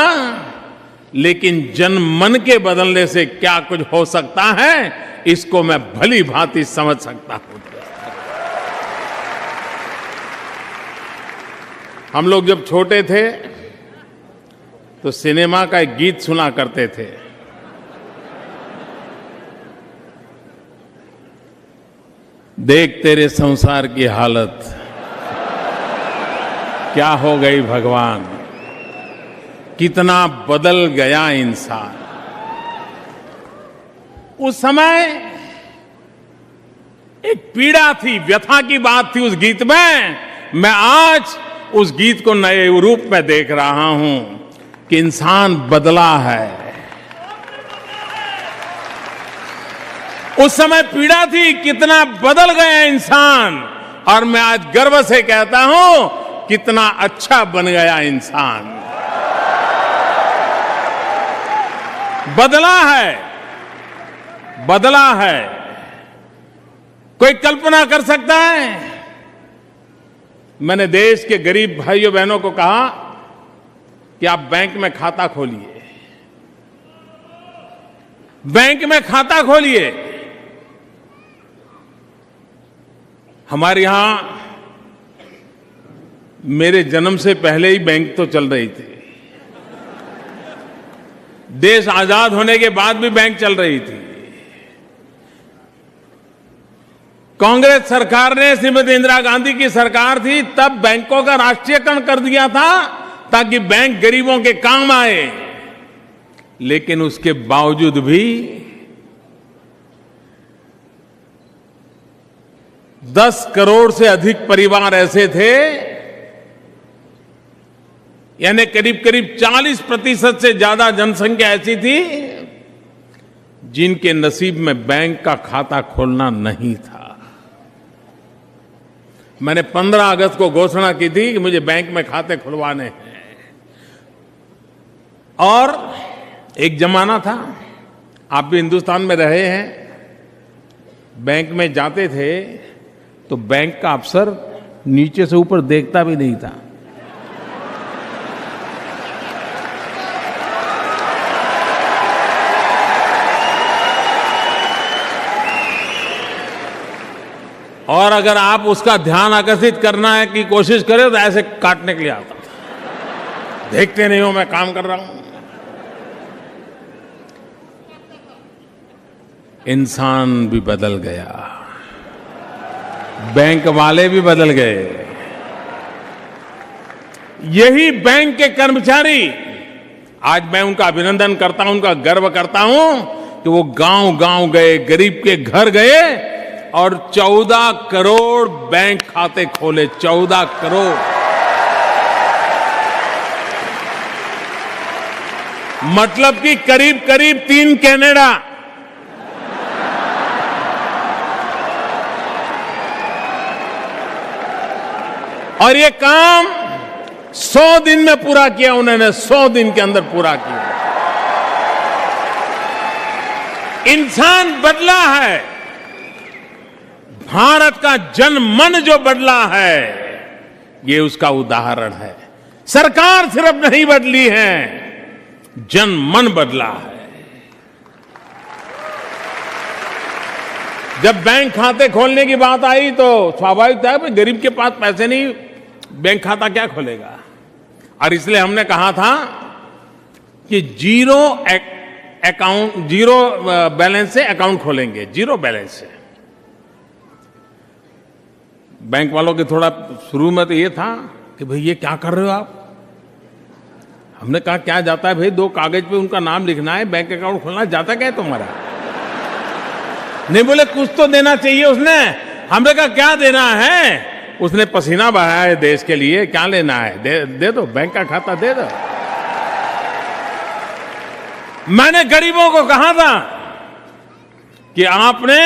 लेकिन जन मन के बदलने से क्या कुछ हो सकता है इसको मैं भली भांति समझ सकता हूं। हम लोग जब छोटे थे तो सिनेमा का एक गीत सुना करते थे, देख तेरे संसार की हालत क्या हो गई भगवान, कितना बदल गया इंसान। उस समय एक पीड़ा थी, व्यथा की बात थी उस गीत में। मैं आज उस गीत को नए रूप में देख रहा हूं कि इंसान बदला है। उस समय पीड़ा थी, कितना बदल गया इंसान, और मैं आज गर्व से कहता हूं कितना अच्छा बन गया इंसान। बदला है, बदला है। कोई कल्पना कर सकता है? मैंने देश के गरीब भाइयों बहनों को कहा कि आप बैंक में खाता खोलिए, बैंक में खाता खोलिए। हमारे यहां मेरे जन्म से पहले ही बैंक तो चल रही थी, देश आजाद होने के बाद भी बैंक चल रही थी। कांग्रेस सरकार ने, श्रीमती इंदिरा गांधी की सरकार थी, तब बैंकों का राष्ट्रीयकरण कर दिया था ताकि बैंक गरीबों के काम आए। लेकिन उसके बावजूद भी 10 करोड़ से अधिक परिवार ऐसे थे, यानी करीब करीब 40% से ज्यादा जनसंख्या ऐसी थी जिनके नसीब में बैंक का खाता खोलना नहीं था। मैंने 15 अगस्त को घोषणा की थी कि मुझे बैंक में खाते खुलवाने हैं। और एक जमाना था, आप भी हिंदुस्तान में रहे हैं, बैंक में जाते थे तो बैंक का अफसर नीचे से ऊपर देखता भी नहीं था। और अगर आप उसका ध्यान आकर्षित करना है की कोशिश करें तो ऐसे काटने के लिए आता था। देखते नहीं हो मैं काम कर रहा हूं। इंसान भी बदल गया, बैंक वाले भी बदल गए। यही बैंक के कर्मचारी, आज मैं उनका अभिनंदन करता हूं, उनका गर्व करता हूं कि वो गांव गांव गए, गरीब के घर गए और 14 करोड़ बैंक खाते खोले। 14 करोड़। मतलब कि करीब करीब 3 कनाडा। और ये काम 100 दिन में पूरा किया उन्होंने, 100 दिन के अंदर पूरा किया। इंसान बदला है, भारत का जन मन जो बदला है, ये उसका उदाहरण है। सरकार सिर्फ नहीं बदली है, जन मन बदला है। जब बैंक खाते खोलने की बात आई तो स्वाभाविक था कि गरीब के पास पैसे नहीं, बैंक खाता क्या खोलेगा। और इसलिए हमने कहा था कि जीरो बैलेंस से अकाउंट खोलेंगे, जीरो बैलेंस से। बैंक वालों के थोड़ा शुरू में तो ये था कि भाई ये क्या कर रहे हो आप। हमने कहा क्या जाता है भाई, 2 कागज पे उनका नाम लिखना है, बैंक अकाउंट खोलना, जाता क्या है तुम्हारा। नहीं बोले कुछ तो देना चाहिए उसने। हमने कहा क्या देना है, उसने पसीना बहाया है देश के लिए, क्या लेना है, दे दो, बैंक का खाता दे दो। मैंने गरीबों को कहा था कि आपने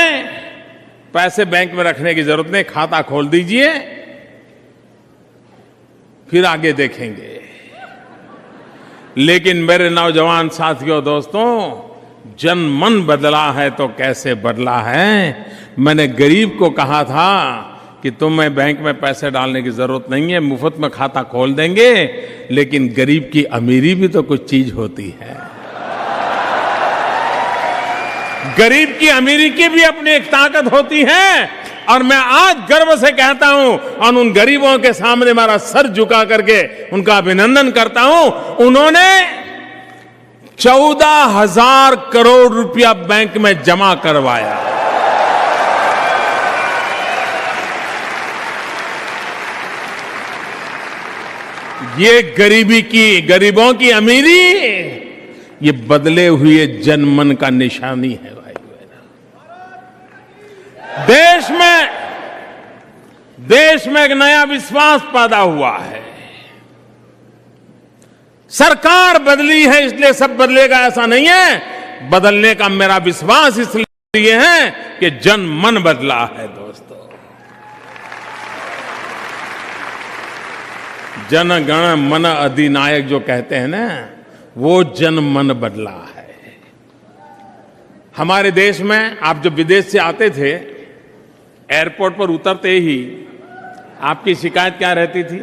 पैसे बैंक में रखने की जरूरत नहीं, खाता खोल दीजिए, फिर आगे देखेंगे। लेकिन मेरे नौजवान साथियों, दोस्तों, जन मन बदला है तो कैसे बदला है। मैंने गरीब को कहा था कि तुम्हें बैंक में पैसे डालने की जरूरत नहीं है, मुफ्त में खाता खोल देंगे। लेकिन गरीब की अमीरी भी तो कुछ चीज होती है। गरीब की अमीरी की भी अपनी एक ताकत होती है। और मैं आज गर्व से कहता हूं और उन गरीबों के सामने मेरा सर झुका करके उनका अभिनंदन करता हूं, उन्होंने 14,000 करोड़ रुपया बैंक में जमा करवाया। ये गरीबों की अमीरी, ये बदले हुए जनमन का निशानी है भाई बहन। देश में एक नया विश्वास पैदा हुआ है। सरकार बदली है इसलिए सब बदलेगा ऐसा नहीं है। बदलने का मेरा विश्वास इसलिए है कि जनमन बदला है दोस्तों। जन गण मन अधिनायक जो कहते हैं ना, वो जनमन बदला है। हमारे देश में आप जब विदेश से आते थे, एयरपोर्ट पर उतरते ही आपकी शिकायत क्या रहती थी?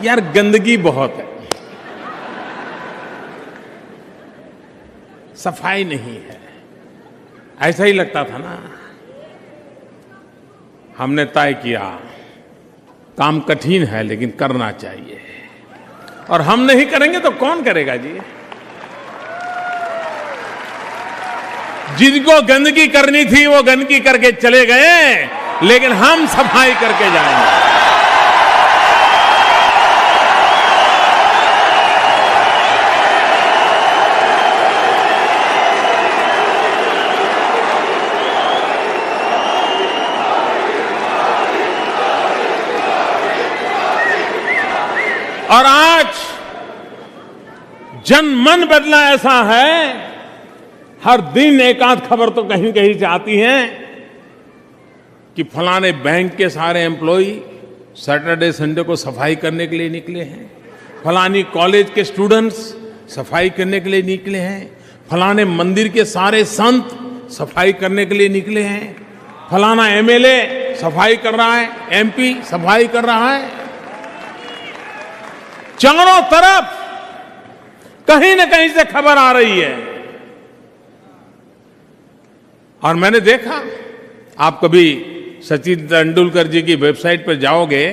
यार गंदगी बहुत है, सफाई नहीं है, ऐसा ही लगता था ना। हमने तय किया काम कठिन है लेकिन करना चाहिए, और हम नहीं करेंगे तो कौन करेगा जी? जिनको गंदगी करनी थी वो गंदगी करके चले गए, लेकिन हम सफाई करके जाएंगे। और आज जनमन बदला ऐसा है, हर दिन एक आध खबर तो कहीं कहीं से आती है कि फलाने बैंक के सारे एम्प्लॉई सैटरडे संडे को सफाई करने के लिए निकले हैं, फलानी कॉलेज के स्टूडेंट्स सफाई करने के लिए निकले हैं, फलाने मंदिर के सारे संत सफाई करने के लिए निकले हैं, फलाना एमएलए सफाई कर रहा है, एमपी सफाई कर रहा है। चारों तरफ कहीं न कहीं से खबर आ रही है। और मैंने देखा, आप कभी सचिन तेंदुलकर जी की वेबसाइट पर जाओगे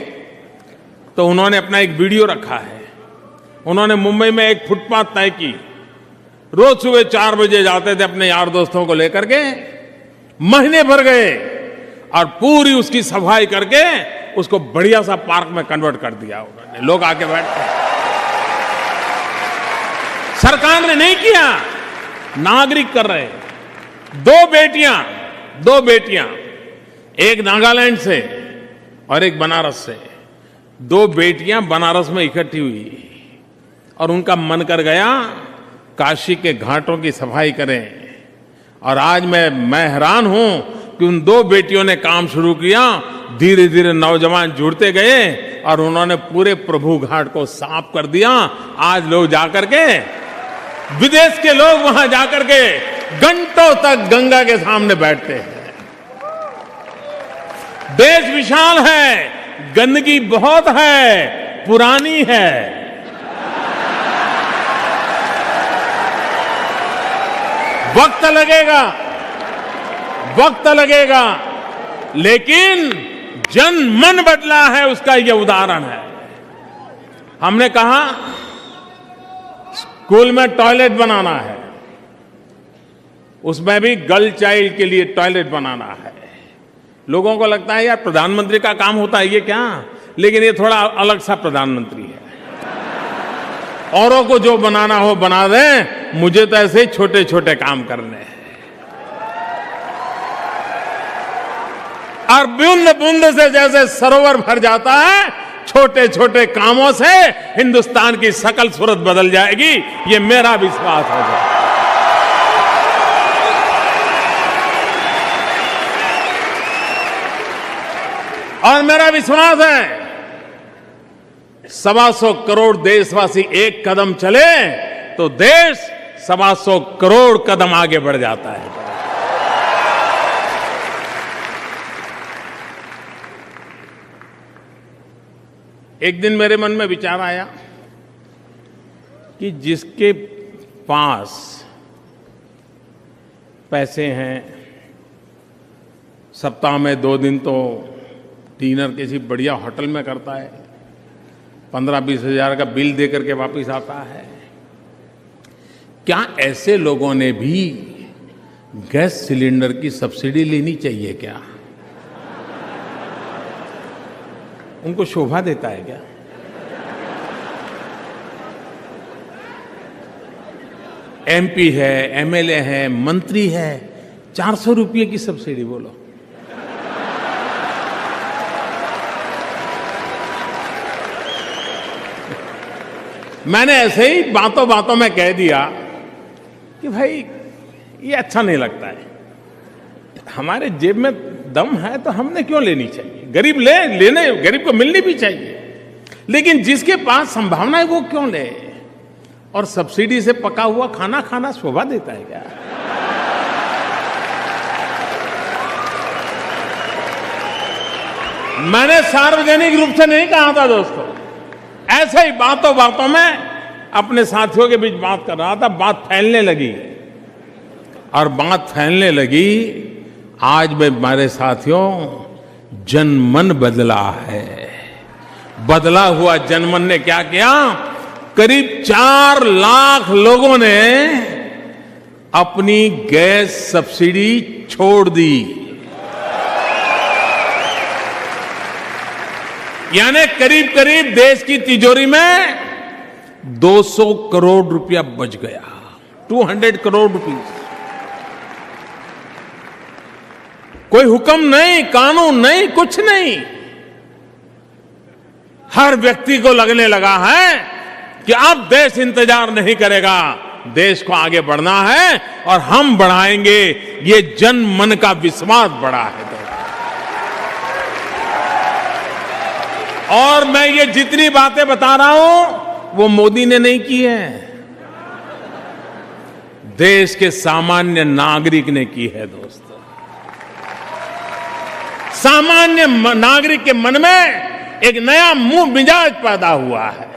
तो उन्होंने अपना एक वीडियो रखा है। उन्होंने मुंबई में एक फुटपाथ तय की, रोज सुबह 4 बजे जाते थे अपने यार दोस्तों को लेकर के, महीने भर गए और पूरी उसकी सफाई करके उसको बढ़िया सा पार्क में कन्वर्ट कर दिया उन्होंने। लोग आके बैठते हैं। सरकार ने नहीं किया, नागरिक कर रहे हैं। दो बेटियां, एक नागालैंड से और एक बनारस से। 2 बेटियां बनारस में इकट्ठी हुई और उनका मन कर गया काशी के घाटों की सफाई करें। और आज मैं हैरान हूं कि उन 2 बेटियों ने काम शुरू किया। धीरे धीरे नौजवान जुड़ते गए और उन्होंने पूरे प्रभु घाट को साफ कर दिया। आज लोग जाकर के, विदेश के लोग वहां जाकर के घंटों तक गंगा के सामने बैठते हैं। देश विशाल है, गंदगी बहुत है, पुरानी है। वक्त लगेगा, लेकिन जन मन बदला है, उसका यह उदाहरण है। हमने कहा स्कूल में टॉयलेट बनाना है, उसमें भी गर्ल चाइल्ड के लिए टॉयलेट बनाना है। लोगों को लगता है यार प्रधानमंत्री का काम होता है ये क्या, लेकिन ये थोड़ा अलग सा प्रधानमंत्री है। औरों को जो बनाना हो बना दें, मुझे तो ऐसे छोटे छोटे काम करने हैं। और बूंद बूंद से जैसे सरोवर भर जाता है, छोटे छोटे कामों से हिंदुस्तान की सकल सूरत बदल जाएगी, ये मेरा विश्वास है। और मेरा विश्वास है 125 करोड़ देशवासी एक कदम चले तो देश 125 करोड़ कदम आगे बढ़ जाता है। एक दिन मेरे मन में विचार आया कि जिसके पास पैसे हैं, सप्ताह में 2 दिन तो डिनर किसी बढ़िया होटल में करता है, 15-20 हजार का बिल दे करके वापस आता है। क्या ऐसे लोगों ने भी गैस सिलेंडर की सब्सिडी लेनी चाहिए क्या? उनको शोभा देता है क्या? एमपी है, एमएलए है, मंत्री है, 400 रुपये की सब्सिडी, बोलो। मैंने ऐसे ही बातों बातों में कह दिया कि भाई ये अच्छा नहीं लगता है, हमारे जेब में दम है तो हमने क्यों लेनी चाहिए, गरीब लेने गरीब को मिलनी भी चाहिए, लेकिन जिसके पास संभावना है वो क्यों ले। और सब्सिडी से पका हुआ खाना खाना शोभा देता है क्या? मैंने सार्वजनिक रूप से नहीं कहा था दोस्तों, ऐसे ही बातों बातों में अपने साथियों के बीच बात कर रहा था, बात फैलने लगी और बात फैलने लगी। आज में हमारे साथियों जनमन बदला है। बदला हुआ जनमन ने क्या किया? करीब 4 लाख लोगों ने अपनी गैस सब्सिडी छोड़ दी, यानी करीब करीब देश की तिजोरी में 200 करोड़ रुपया बच गया, 200 करोड़ रुपीस। कोई हुक्म नहीं, कानून नहीं, कुछ नहीं, हर व्यक्ति को लगने लगा है कि अब देश इंतजार नहीं करेगा, देश को आगे बढ़ना है और हम बढ़ाएंगे। ये जन मन का विश्वास बढ़ा है। और मैं ये जितनी बातें बता रहा हूं वो मोदी ने नहीं की है, देश के सामान्य नागरिक ने की है दोस्तों। सामान्य नागरिक के मन में एक नया मुंह मिजाज पैदा हुआ है।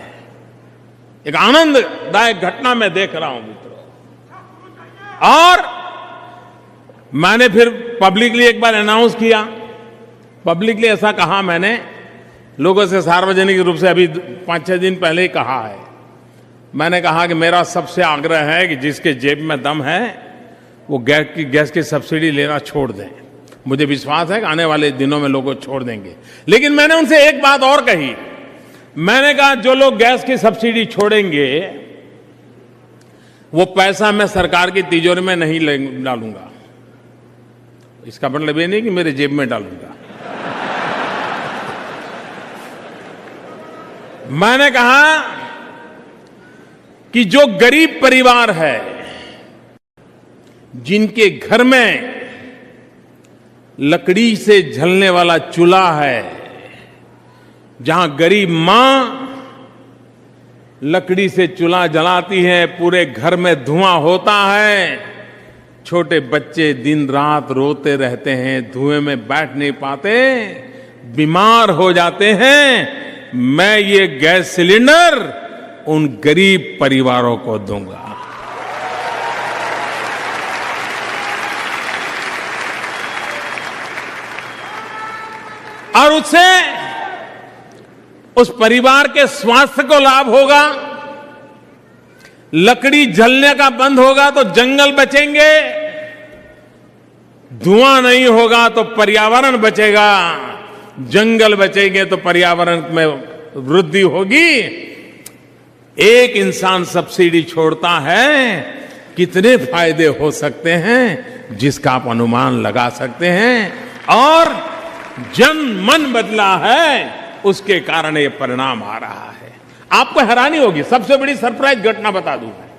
एक आनंददायक घटना मैं देख रहा हूं मित्रों। और मैंने फिर पब्लिकली एक बार अनाउंस किया, पब्लिकली ऐसा कहा मैंने लोगों से, सार्वजनिक रूप से अभी 5-6 दिन पहले ही कहा है। मैंने कहा कि मेरा सबसे आग्रह है कि जिसके जेब में दम है वो गैस की सब्सिडी लेना छोड़ दें। मुझे विश्वास है कि आने वाले दिनों में लोग छोड़ देंगे। लेकिन मैंने उनसे एक बात और कही, मैंने कहा जो लोग गैस की सब्सिडी छोड़ेंगे वो पैसा मैं सरकार की तिजोरी में नहीं डालूंगा। इसका मतलब ये नहीं कि मेरे जेब में डालूंगा। मैंने कहा कि जो गरीब परिवार है, जिनके घर में लकड़ी से जलने वाला चूल्हा है, जहां गरीब मां लकड़ी से चूल्हा जलाती है, पूरे घर में धुआं होता है, छोटे बच्चे दिन रात रोते रहते हैं, धुएं में बैठ नहीं पाते, बीमार हो जाते हैं, मैं ये गैस सिलेंडर उन गरीब परिवारों को दूंगा। और उससे उस परिवार के स्वास्थ्य को लाभ होगा, लकड़ी जलने का बंद होगा तो जंगल बचेंगे, धुआं नहीं होगा तो पर्यावरण बचेगा, जंगल बचेंगे तो पर्यावरण में वृद्धि होगी। एक इंसान सब्सिडी छोड़ता है, कितने फायदे हो सकते हैं जिसका आप अनुमान लगा सकते हैं। और जन मन बदला है, उसके कारण ये परिणाम आ रहा है। आपको हैरानी होगी, सबसे बड़ी सरप्राइज घटना बता दूं मैं,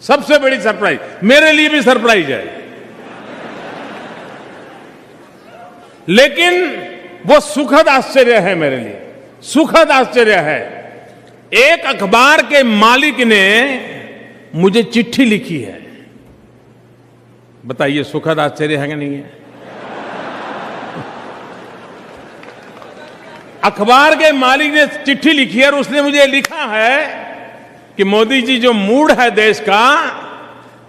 सबसे बड़ी सरप्राइज, मेरे लिए भी सरप्राइज है, लेकिन वो सुखद आश्चर्य है मेरे लिए, सुखद आश्चर्य है। एक अखबार के मालिक ने मुझे चिट्ठी लिखी है। बताइए सुखद आश्चर्य है कि नहीं है? अखबार के मालिक ने चिट्ठी लिखी है और उसने मुझे लिखा है कि मोदी जी जो मूड है देश का,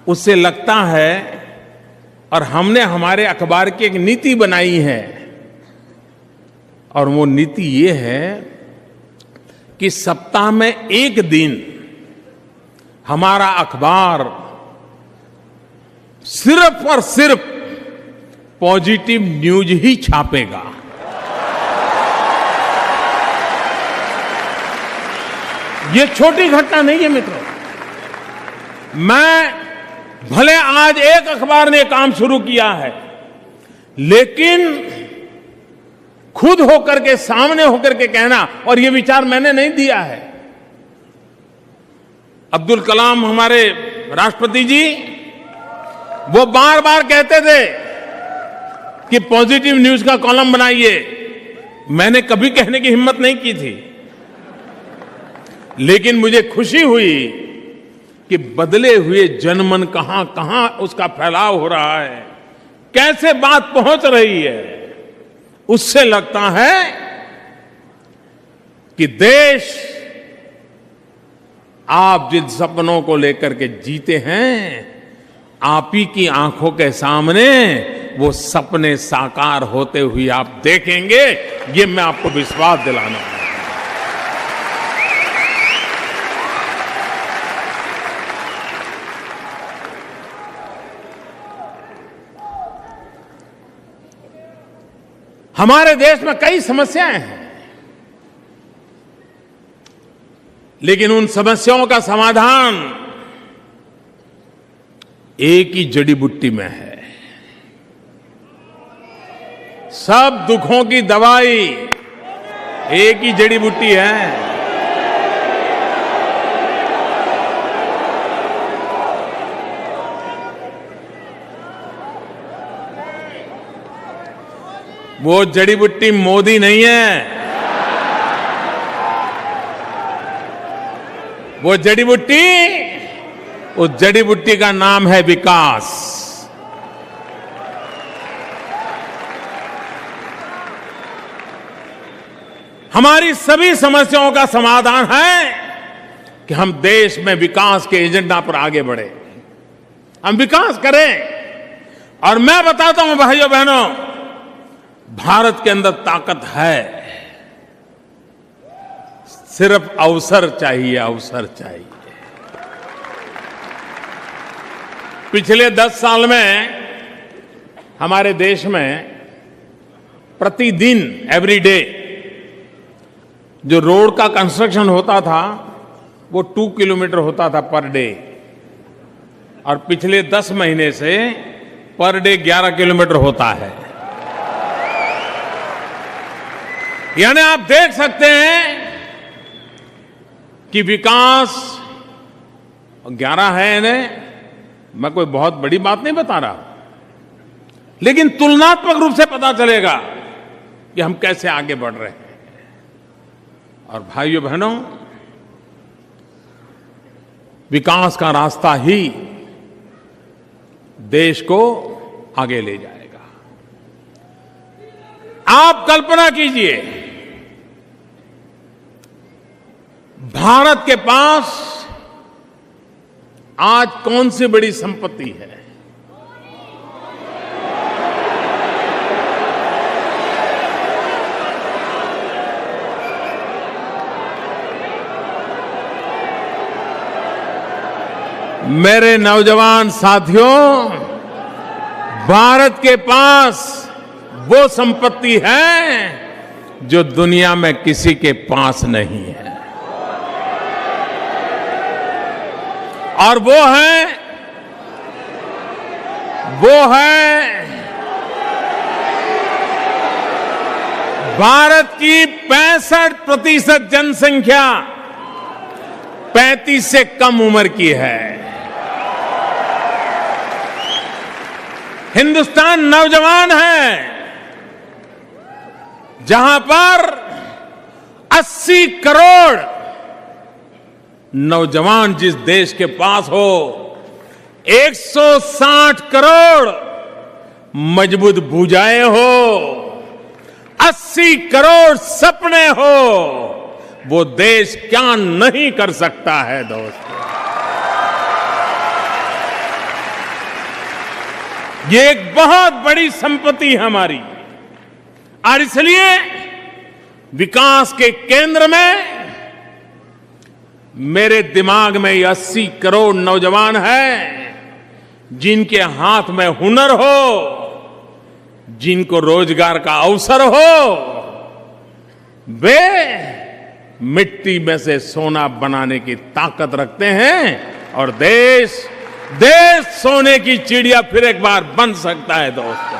उससे लगता है, और हमने हमारे अखबार की एक नीति बनाई है, और वो नीति ये है कि सप्ताह में एक दिन हमारा अखबार सिर्फ और सिर्फ पॉजिटिव न्यूज ही छापेगा। ये छोटी घटना नहीं है मित्रों, मैं भले आज एक अखबार ने काम शुरू किया है, लेकिन खुद होकर के, सामने होकर के कहना, और ये विचार मैंने नहीं दिया है। अब्दुल कलाम हमारे राष्ट्रपति जी, वो बार बार कहते थे कि पॉजिटिव न्यूज का कॉलम बनाइए। मैंने कभी कहने की हिम्मत नहीं की थी, लेकिन मुझे खुशी हुई कि बदले हुए जनमन कहां कहां उसका फैलाव हो रहा है, कैसे बात पहुंच रही है। उससे लगता है कि देश आप जिन सपनों को लेकर के जीते हैं, आप ही की आंखों के सामने वो सपने साकार होते हुए आप देखेंगे, ये मैं आपको विश्वास दिलाना हूं। हमारे देश में कई समस्याएं हैं, लेकिन उन समस्याओं का समाधान एक ही जड़ी बूटी में है। सब दुखों की दवाई एक ही जड़ी बूटी है। वो जड़ी बूटी मोदी नहीं है, वो जड़ी बूटी, उस जड़ी बूटी का नाम है विकास। हमारी सभी समस्याओं का समाधान है कि हम देश में विकास के एजेंडा पर आगे बढ़े, हम विकास करें। और मैं बताता हूं भाइयों बहनों, भारत के अंदर ताकत है, सिर्फ अवसर चाहिए, अवसर चाहिए। पिछले 10 साल में हमारे देश में प्रतिदिन, एवरीडे, जो रोड का कंस्ट्रक्शन होता था वो 2 किलोमीटर होता था पर डे, और पिछले 10 महीने से पर डे 11 किलोमीटर होता है। यानी आप देख सकते हैं कि विकास 11 है, इन्हें मैं कोई बहुत बड़ी बात नहीं बता रहा, लेकिन तुलनात्मक रूप से पता चलेगा कि हम कैसे आगे बढ़ रहे हैं। और भाइयों बहनों, विकास का रास्ता ही देश को आगे ले जाएगा। आप कल्पना कीजिए, भारत के पास आज कौन सी बड़ी संपत्ति है? मेरे नौजवान साथियों, भारत के पास वो संपत्ति है जो दुनिया में किसी के पास नहीं है, और वो है भारत की 65% जनसंख्या 35 से कम उम्र की है। हिंदुस्तान नौजवान है, जहां पर 80 करोड़ नौजवान जिस देश के पास हो, 160 करोड़ मजबूत भुजाएं हो, 80 करोड़ सपने हो, वो देश क्या नहीं कर सकता है दोस्तों। ये एक बहुत बड़ी संपत्ति है हमारी, और इसलिए विकास के केंद्र में मेरे दिमाग में 80 करोड़ नौजवान हैं, जिनके हाथ में हुनर हो, जिनको रोजगार का अवसर हो, वे मिट्टी में से सोना बनाने की ताकत रखते हैं, और देश देश सोने की चिड़िया फिर एक बार बन सकता है दोस्तों।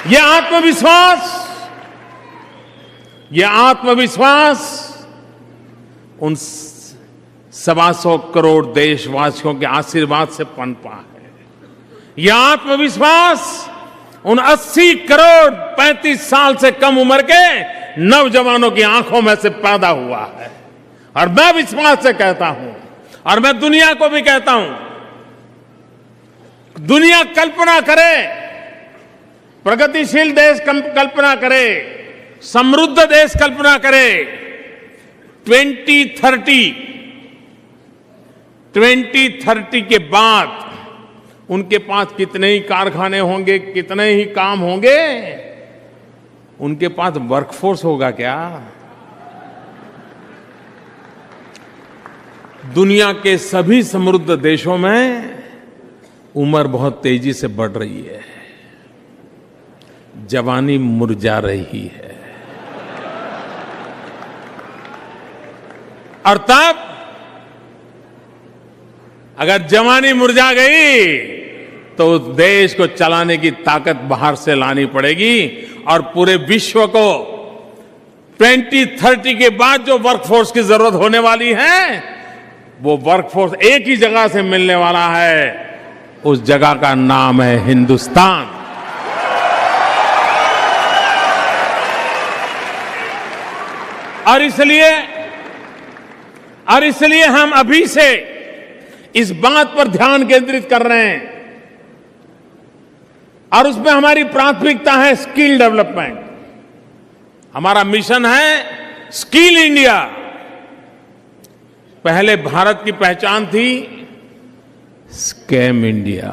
ये आत्मविश्वास उन 125 करोड़ देशवासियों के आशीर्वाद से पनपा है। यह आत्मविश्वास उन 80 करोड़ 35 साल से कम उम्र के नौजवानों की आंखों में से पैदा हुआ है। और मैं विश्वास से कहता हूं, और मैं दुनिया को भी कहता हूं, दुनिया कल्पना करे, प्रगतिशील देश कल्पना करे, समृद्ध देश कल्पना करे, 2030 के बाद उनके पास कितने ही कारखाने होंगे, कितने ही काम होंगे, उनके पास वर्कफोर्स होगा क्या? दुनिया के सभी समृद्ध देशों में उम्र बहुत तेजी से बढ़ रही है, जवानी मुरझा रही है, और तब अगर जवानी मुरझा गई तो उस देश को चलाने की ताकत बाहर से लानी पड़ेगी। और पूरे विश्व को 2030 के बाद जो वर्कफोर्स की जरूरत होने वाली है, वो वर्कफोर्स एक ही जगह से मिलने वाला है। उस जगह का नाम है हिंदुस्तान। और इसलिए हम अभी से इस बात पर ध्यान केंद्रित कर रहे हैं, और उसमें हमारी प्राथमिकता है स्किल डेवलपमेंट। हमारा मिशन है स्किल इंडिया। पहले भारत की पहचान थी स्कैम इंडिया।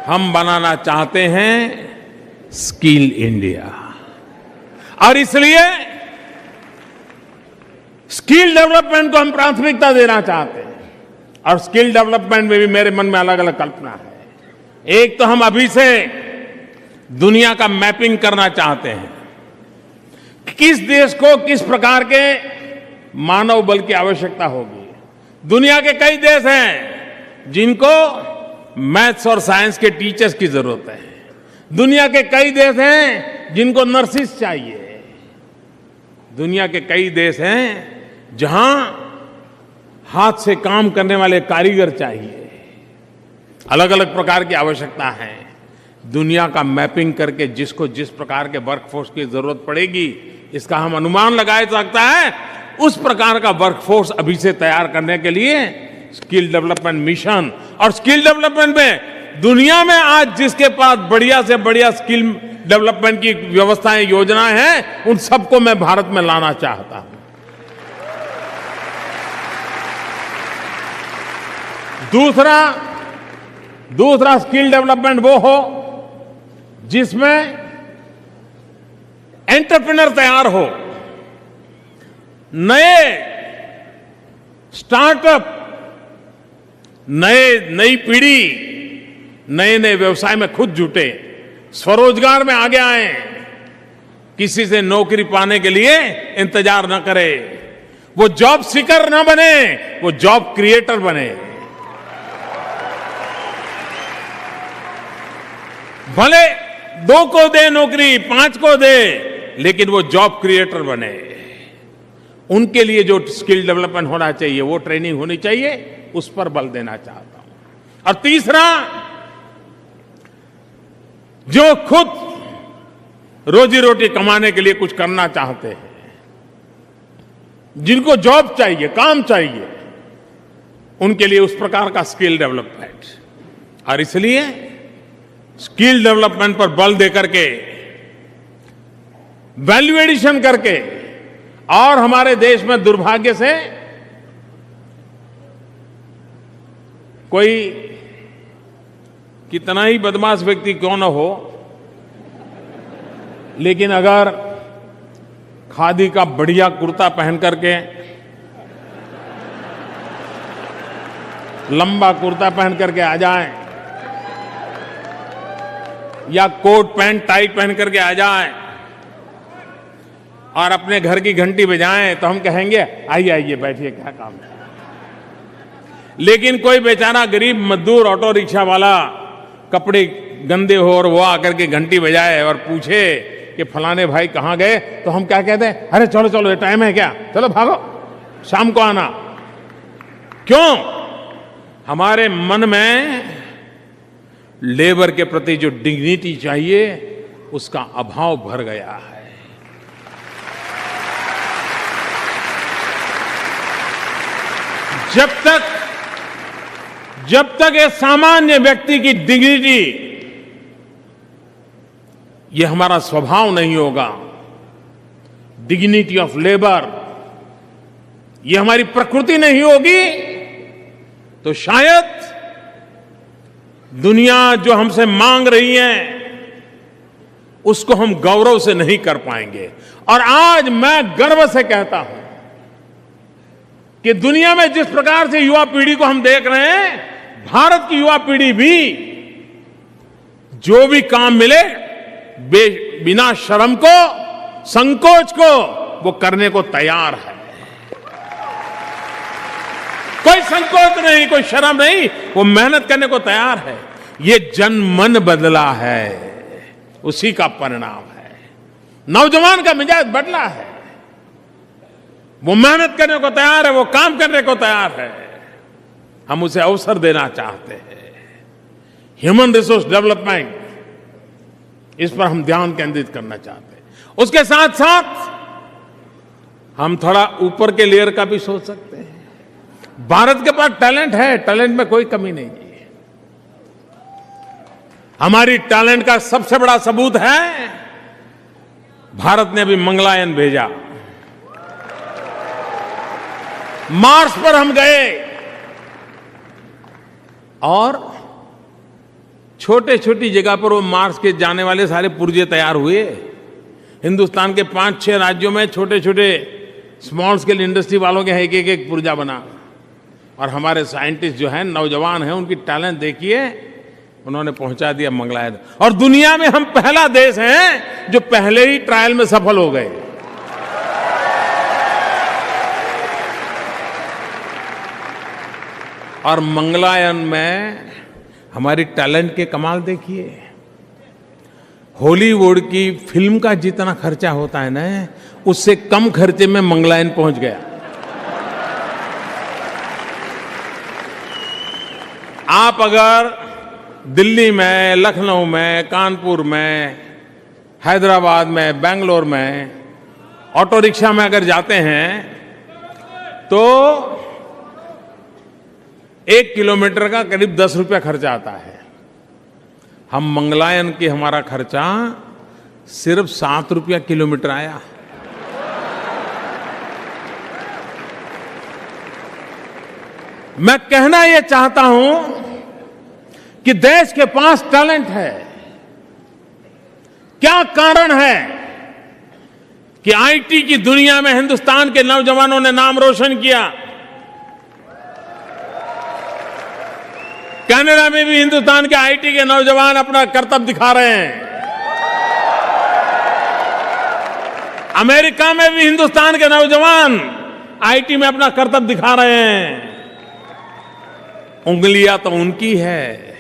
हम बनाना चाहते हैं स्किल इंडिया, और इसलिए स्किल डेवलपमेंट को हम प्राथमिकता देना चाहते हैं। और स्किल डेवलपमेंट में भी मेरे मन में अलग अलग कल्पना है। एक तो हम अभी से दुनिया का मैपिंग करना चाहते हैं, किस देश को किस प्रकार के मानव बल की आवश्यकता होगी। दुनिया के कई देश हैं जिनको मैथ्स और साइंस के टीचर्स की जरूरत है। दुनिया के कई देश हैं जिनको नर्सिस चाहिए। दुनिया के कई देश हैं जहां हाथ से काम करने वाले कारीगर चाहिए। अलग अलग प्रकार की आवश्यकता है। दुनिया का मैपिंग करके जिसको जिस प्रकार के वर्कफोर्स की जरूरत पड़ेगी, इसका हम अनुमान लगाया जा सकता है। उस प्रकार का वर्कफोर्स अभी से तैयार करने के लिए स्किल डेवलपमेंट मिशन, और स्किल डेवलपमेंट में दुनिया में आज जिसके पास बढ़िया से बढ़िया स्किल डेवलपमेंट की व्यवस्थाएं, योजनाएं हैं, उन सबको मैं भारत में लाना चाहता हूं। दूसरा स्किल डेवलपमेंट वो हो जिसमें एंटरप्रेन्योर तैयार हो, नए स्टार्टअप, नई पीढ़ी नए व्यवसाय में खुद जुटे, स्वरोजगार में आगे आए, किसी से नौकरी पाने के लिए इंतजार न करे, वो जॉब सीकर न बने, वो जॉब क्रिएटर बने। भले 2 को दे नौकरी, 5 को दे, लेकिन वो जॉब क्रिएटर बने। उनके लिए जो स्किल डेवलपमेंट होना चाहिए, वो ट्रेनिंग होनी चाहिए, उस पर बल देना चाहता हूं। और तीसरा, जो खुद रोजी रोटी कमाने के लिए कुछ करना चाहते हैं, जिनको जॉब चाहिए, काम चाहिए, उनके लिए उस प्रकार का स्किल डेवलपमेंट। और इसलिए स्किल डेवलपमेंट पर बल देकर के, वैल्यू एडिशन करके, और हमारे देश में दुर्भाग्य से कोई कितना ही बदमाश व्यक्ति क्यों न हो, लेकिन अगर खादी का बढ़िया कुर्ता पहन करके, लंबा कुर्ता पहन करके आ जाए, या कोट पैंट टाई पहन करके आ जाए, और अपने घर की घंटी बजाएं तो हम कहेंगे आइए आइए बैठिए, क्या काम है। लेकिन कोई बेचारा गरीब मजदूर ऑटो रिक्शा वाला कपड़े गंदे हो और वो आकर के घंटी बजाए और पूछे कि फलाने भाई कहाँ गए, तो हम क्या कहते हैं, अरे चलो चलो ये टाइम है क्या, चलो भागो शाम को आना। क्यों? हमारे मन में लेबर के प्रति जो डिग्निटी चाहिए उसका अभाव भर गया है। जब तक ये सामान्य व्यक्ति की डिग्निटी, ये हमारा स्वभाव नहीं होगा, डिग्निटी ऑफ लेबर, ये हमारी प्रकृति नहीं होगी, तो शायद दुनिया जो हमसे मांग रही है उसको हम गौरव से नहीं कर पाएंगे। और आज मैं गर्व से कहता हूं कि दुनिया में जिस प्रकार से युवा पीढ़ी को हम देख रहे हैं, भारत की युवा पीढ़ी भी जो भी काम मिले बिना शर्म को, संकोच को वो करने को तैयार है। कोई संकोच नहीं, कोई शर्म नहीं, वो मेहनत करने को तैयार है। ये जन मन बदला है, उसी का परिणाम है। नौजवान का मिजाज बदला है, वो मेहनत करने को तैयार है, वो काम करने को तैयार है। हम उसे अवसर देना चाहते हैं। ह्यूमन रिसोर्स डेवलपमेंट, इस पर हम ध्यान केंद्रित करना चाहते हैं। उसके साथ साथ हम थोड़ा ऊपर के लेयर का भी सोच सकते हैं। भारत के पास टैलेंट है, टैलेंट में कोई कमी नहीं है। हमारी टैलेंट का सबसे बड़ा सबूत है, भारत ने अभी मंगलयान भेजा, मार्स पर हम गए और छोटे छोटी जगह पर वो मार्स के जाने वाले सारे पुर्जे तैयार हुए। हिंदुस्तान के 5-6 राज्यों में छोटे छोटे स्मॉल स्केल इंडस्ट्री वालों के एक एक पुर्जा बना। और हमारे साइंटिस्ट जो हैं, नौजवान हैं, उनकी टैलेंट देखिए, उन्होंने पहुंचा दिया मंगलयान। और दुनिया में हम पहला देश हैं जो पहले ही ट्रायल में सफल हो गए। और मंगलयान में हमारी टैलेंट के कमाल देखिए। हॉलीवुड की फिल्म का जितना खर्चा होता है ना, उससे कम खर्चे में मंगलयान पहुंच गया। आप अगर दिल्ली में, लखनऊ में, कानपुर में, हैदराबाद में, बेंगलोर में ऑटो रिक्शा में अगर जाते हैं तो 1 किलोमीटर का करीब 10 रुपया खर्चा आता है। हम मंगलयान की हमारा खर्चा सिर्फ 7 रुपया किलोमीटर आया। मैं कहना यह चाहता हूं कि देश के पास टैलेंट है। क्या कारण है कि आईटी की दुनिया में हिंदुस्तान के नौजवानों ने नाम रोशन किया। कनाडा में भी हिंदुस्तान के आईटी के नौजवान अपना करतब दिखा रहे हैं। अमेरिका में भी हिंदुस्तान के नौजवान आईटी में अपना करतब दिखा रहे हैं। उंगलियां तो उनकी है,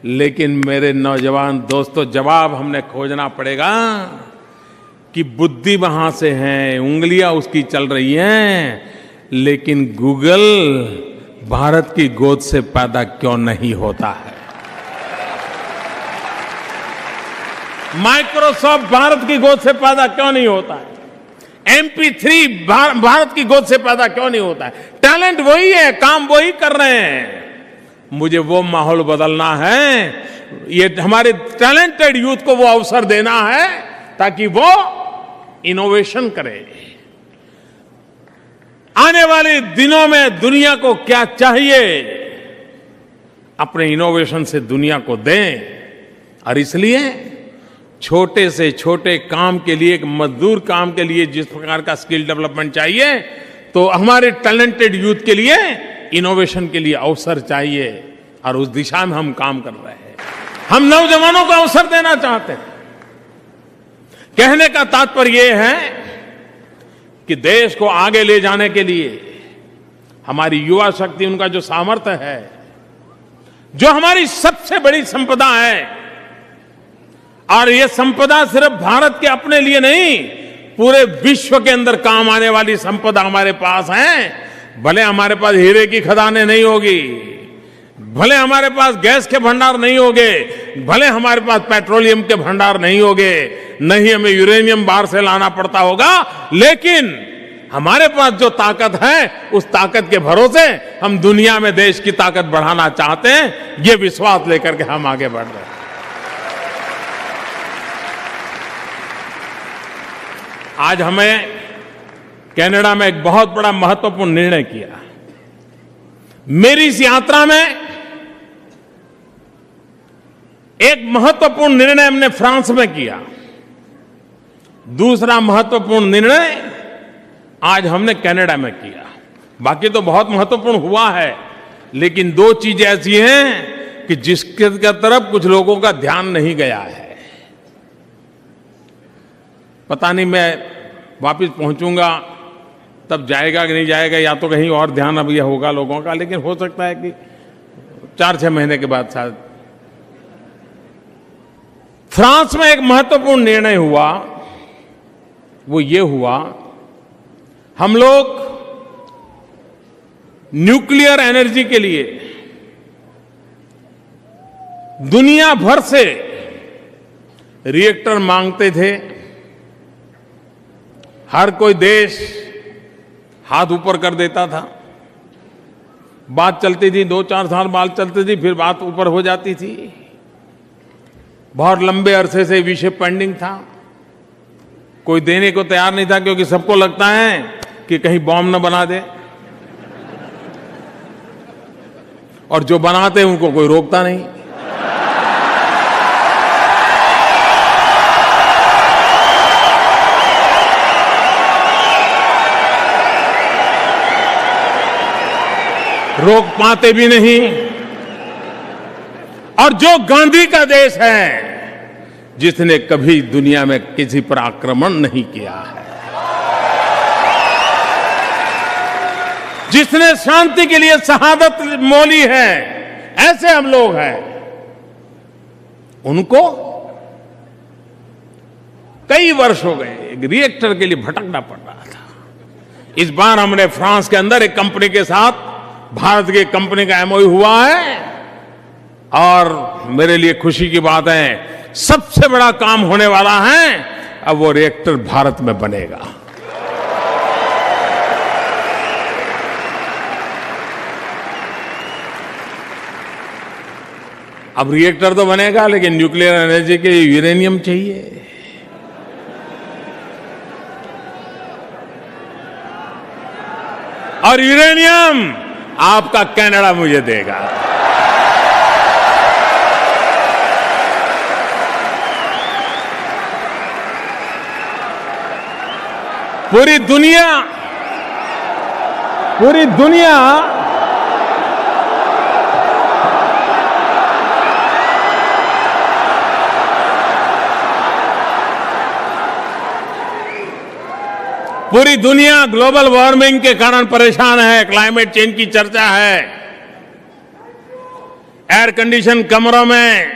लेकिन मेरे नौजवान दोस्तों, जवाब हमने खोजना पड़ेगा कि बुद्धि वहां से है, उंगलियां उसकी चल रही हैं, लेकिन गूगल भारत की गोद से पैदा क्यों नहीं होता है? माइक्रोसॉफ्ट भारत की गोद से पैदा क्यों नहीं होता है? MP3 भारत की गोद से पैदा क्यों नहीं होता है? टैलेंट वही है, काम वही कर रहे हैं। मुझे वो माहौल बदलना है। ये हमारे टैलेंटेड यूथ को वो अवसर देना है ताकि वो इनोवेशन करे। आने वाले दिनों में दुनिया को क्या चाहिए, अपने इनोवेशन से दुनिया को दें। और इसलिए छोटे से छोटे काम के लिए, एक मजदूर काम के लिए जिस प्रकार का स्किल डेवलपमेंट चाहिए, तो हमारे टैलेंटेड यूथ के लिए इनोवेशन के लिए अवसर चाहिए। और उस दिशा में हम काम कर रहे हैं। हम नौजवानों को अवसर देना चाहते हैं कहने का तात्पर्य यह है कि देश को आगे ले जाने के लिए हमारी युवा शक्ति, उनका जो सामर्थ्य है, जो हमारी सबसे बड़ी संपदा है, और ये संपदा सिर्फ भारत के अपने लिए नहीं, पूरे विश्व के अंदर काम आने वाली संपदा हमारे पास है। भले हमारे पास हीरे की खदानें नहीं होगी, भले हमारे पास गैस के भंडार नहीं होंगे, भले हमारे पास पेट्रोलियम के भंडार नहीं होंगे, नहीं हमें यूरेनियम बाहर से लाना पड़ता होगा, लेकिन हमारे पास जो ताकत है, उस ताकत के भरोसे हम दुनिया में देश की ताकत बढ़ाना चाहते हैं। ये विश्वास लेकर के हम आगे बढ़ रहे हैं। आज हमें कनाडा में एक बहुत बड़ा महत्वपूर्ण निर्णय किया। मेरी इस यात्रा में एक महत्वपूर्ण निर्णय हमने फ्रांस में किया। दूसरा महत्वपूर्ण निर्णय आज हमने कनाडा में किया। बाकी तो बहुत महत्वपूर्ण हुआ है, लेकिन दो चीजें ऐसी हैं कि जिसके तरफ कुछ लोगों का ध्यान नहीं गया है। पता नहीं मैं वापस पहुंचूंगा तब जाएगा कि नहीं जाएगा, या तो कहीं और ध्यान अब यह होगा लोगों का, लेकिन हो सकता है कि 4-6 महीने के बाद शायद। फ्रांस में एक महत्वपूर्ण निर्णय हुआ, वो ये हुआ, हम लोग न्यूक्लियर एनर्जी के लिए दुनिया भर से रिएक्टर मांगते थे। हर कोई देश हाथ ऊपर कर देता था, बात चलती थी, 2-4 साल बात चलती थी, फिर बात ऊपर हो जाती थी। बहुत लंबे अरसे से विषय पेंडिंग था, कोई देने को तैयार नहीं था, क्योंकि सबको लगता है कि कहीं बॉम्ब न बना दे, और जो बनाते हैं उनको कोई रोकता नहीं। रोक पाते भी नहीं। और जो गांधी का देश है, जिसने कभी दुनिया में किसी पर आक्रमण नहीं किया है, जिसने शांति के लिए शहादत मोली है, ऐसे हम लोग हैं। उनको कई वर्ष हो गए एक रिएक्टर के लिए भटकना पड़ रहा था। इस बार हमने फ्रांस के अंदर एक कंपनी के साथ, भारत की कंपनी का एमओयू हुआ है, और मेरे लिए खुशी की बात है, सबसे बड़ा काम होने वाला है। अब वो रिएक्टर भारत में बनेगा। अब रिएक्टर तो बनेगा, लेकिन न्यूक्लियर एनर्जी के लिए यूरेनियम चाहिए। और यूरेनियम आपका कनाडा मुझे देगा। पूरी दुनिया पूरी दुनिया ग्लोबल वार्मिंग के कारण परेशान है। क्लाइमेट चेंज की चर्चा है। एयर कंडीशन कमरों में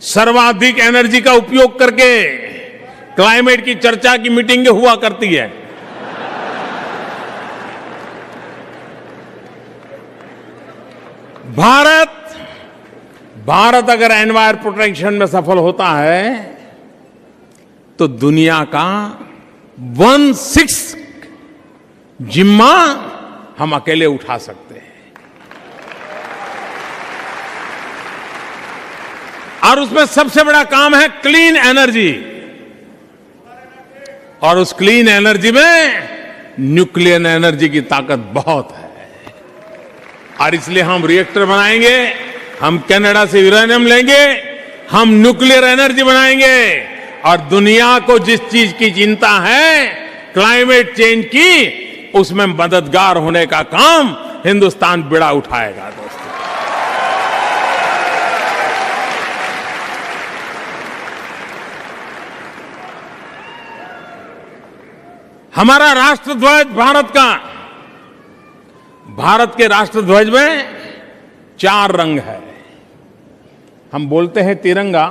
सर्वाधिक एनर्जी का उपयोग करके क्लाइमेट की चर्चा की मीटिंगें हुआ करती है। भारत अगर एनवायर प्रोटेक्शन में सफल होता है तो दुनिया का 1/6 जिम्मा हम अकेले उठा सकते हैं। और उसमें सबसे बड़ा काम है क्लीन एनर्जी। और उस क्लीन एनर्जी में न्यूक्लियर एनर्जी की ताकत बहुत है। और इसलिए हम रिएक्टर बनाएंगे, हम कनाडा से यूरेनियम लेंगे, हम न्यूक्लियर एनर्जी बनाएंगे। और दुनिया को जिस चीज की चिंता है, क्लाइमेट चेंज की, उसमें मददगार होने का काम हिंदुस्तान बिड़ा उठाएगा। दोस्तों, हमारा राष्ट्रध्वज भारत के राष्ट्रध्वज में 4 रंग है। हम बोलते हैं तिरंगा,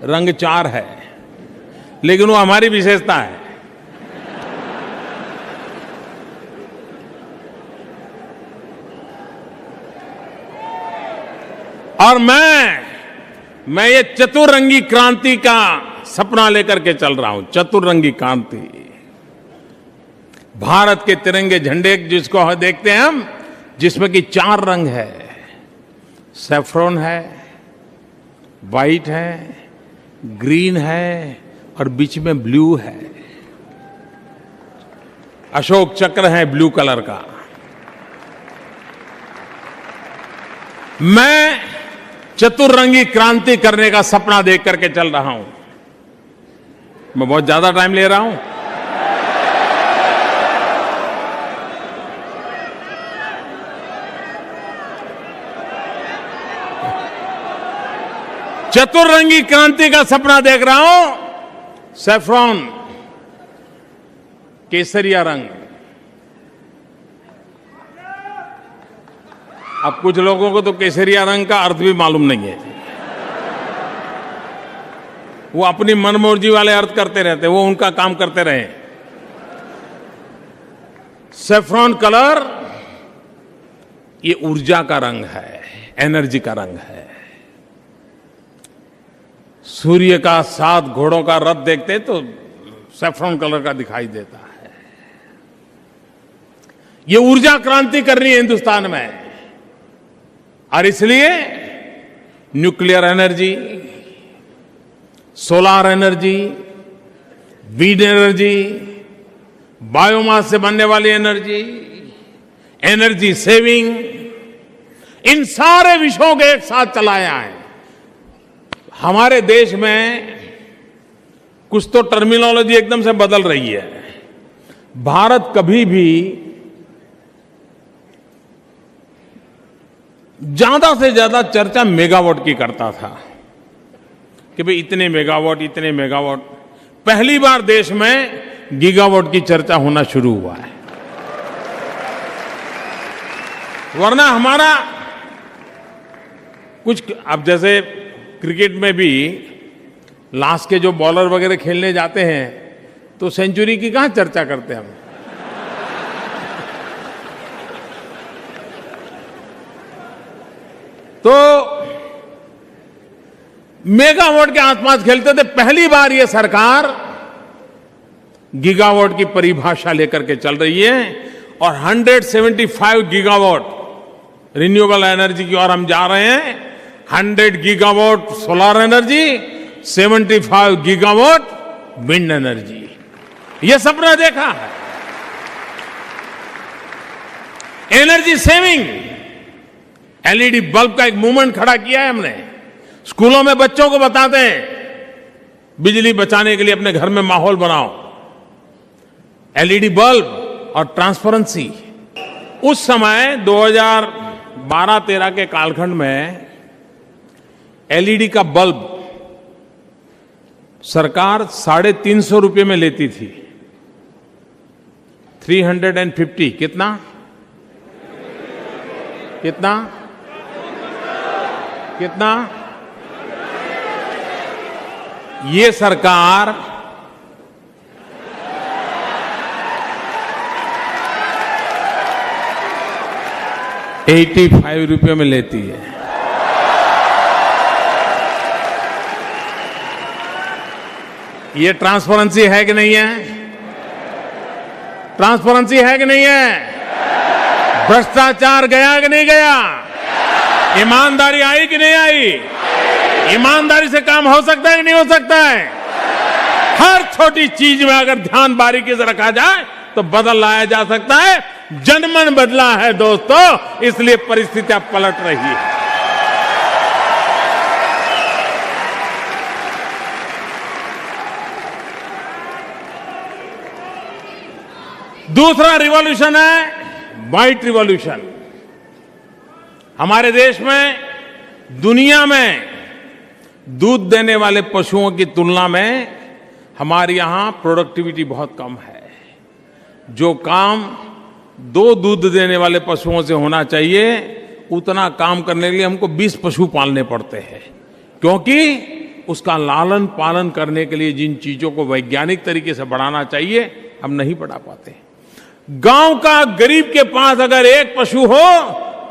रंग 4 है, लेकिन वो हमारी विशेषता है। और मैं ये चतुरंगी क्रांति का सपना लेकर के चल रहा हूं। चतुरंगी क्रांति, भारत के तिरंगे झंडे जिसको देखते हैं हम, जिसमें कि 4 रंग है, सैफ्रॉन है, वाइट है, ग्रीन है और बीच में ब्लू है। अशोक चक्र है ब्लू कलर का। मैं चतुरंगी क्रांति करने का सपना देख करके चल रहा हूं। मैं बहुत ज्यादा टाइम ले रहा हूं। चतुरंगी क्रांति का सपना देख रहा हूं। सैफ्रॉन, केसरिया रंग। अब कुछ लोगों को तो केसरिया रंग का अर्थ भी मालूम नहीं है। वो अपनी मनमर्जी वाले अर्थ करते रहते, वो उनका काम करते रहे। सैफ्रॉन कलर ये ऊर्जा का रंग है, एनर्जी का रंग है। सूर्य का 7 घोड़ों का रथ देखते तो सैफ्रॉन कलर का दिखाई देता है। ये ऊर्जा क्रांति करनी है हिंदुस्तान में, और इसलिए nuclear energy, solar energy, wind energy, biomass से बनने वाली एनर्जी, एनर्जी सेविंग, इन सारे विषयों को एक साथ चलाया है। हमारे देश में कुछ तो टर्मिनोलॉजी एकदम से बदल रही है। भारत कभी भी ज्यादा से ज्यादा चर्चा मेगावाट की करता था कि भाई इतने मेगावाट, इतने मेगावाट। पहली बार देश में गीगावाट की चर्चा होना शुरू हुआ है। वरना हमारा कुछ, अब जैसे क्रिकेट में भी लास्ट के जो बॉलर वगैरह खेलने जाते हैं तो सेंचुरी की कहां चर्चा करते हैं हम। तो मेगावाट के आसपास खेलते थे। पहली बार ये सरकार गीगावाट की परिभाषा लेकर के चल रही है और 175 गीगावाट रिन्यूएबल एनर्जी की ओर हम जा रहे हैं। 100 gigawatt solar energy, 75 gigawatt wind energy. यह सपना देखा है। एनर्जी सेविंग, एलईडी बल्ब का एक मूवमेंट खड़ा किया है हमने। स्कूलों में बच्चों को बताते हैं बिजली बचाने के लिए अपने घर में माहौल बनाओ। एलईडी बल्ब और ट्रांसपेरेंसी। उस समय 2012-13 के कालखंड में एलईडी का बल्ब सरकार 350 रुपये में लेती थी। 350 कितना कितना कितना? ये सरकार 85 रुपये में लेती है। ये ट्रांसपेरेंसी है कि नहीं है? ट्रांसपेरेंसी है कि नहीं है? भ्रष्टाचार गया कि नहीं गया? ईमानदारी आई कि नहीं आई? ईमानदारी से काम हो सकता है कि नहीं हो सकता है? हर छोटी चीज में अगर ध्यान बारीकी से रखा जाए तो बदल लाया जा सकता है। जनमन बदला है दोस्तों, इसलिए परिस्थितियां पलट रही है। दूसरा रिवॉल्यूशन है व्हाइट रिवॉल्यूशन। हमारे देश में दुनिया में दूध देने वाले पशुओं की तुलना में हमारे यहां प्रोडक्टिविटी बहुत कम है। जो काम 2 दूध देने वाले पशुओं से होना चाहिए, उतना काम करने के लिए हमको 20 पशु पालने पड़ते हैं, क्योंकि उसका लालन पालन करने के लिए जिन चीजों को वैज्ञानिक तरीके से बढ़ाना चाहिए, हम नहीं बढ़ा पाते। गांव का गरीब के पास अगर एक पशु हो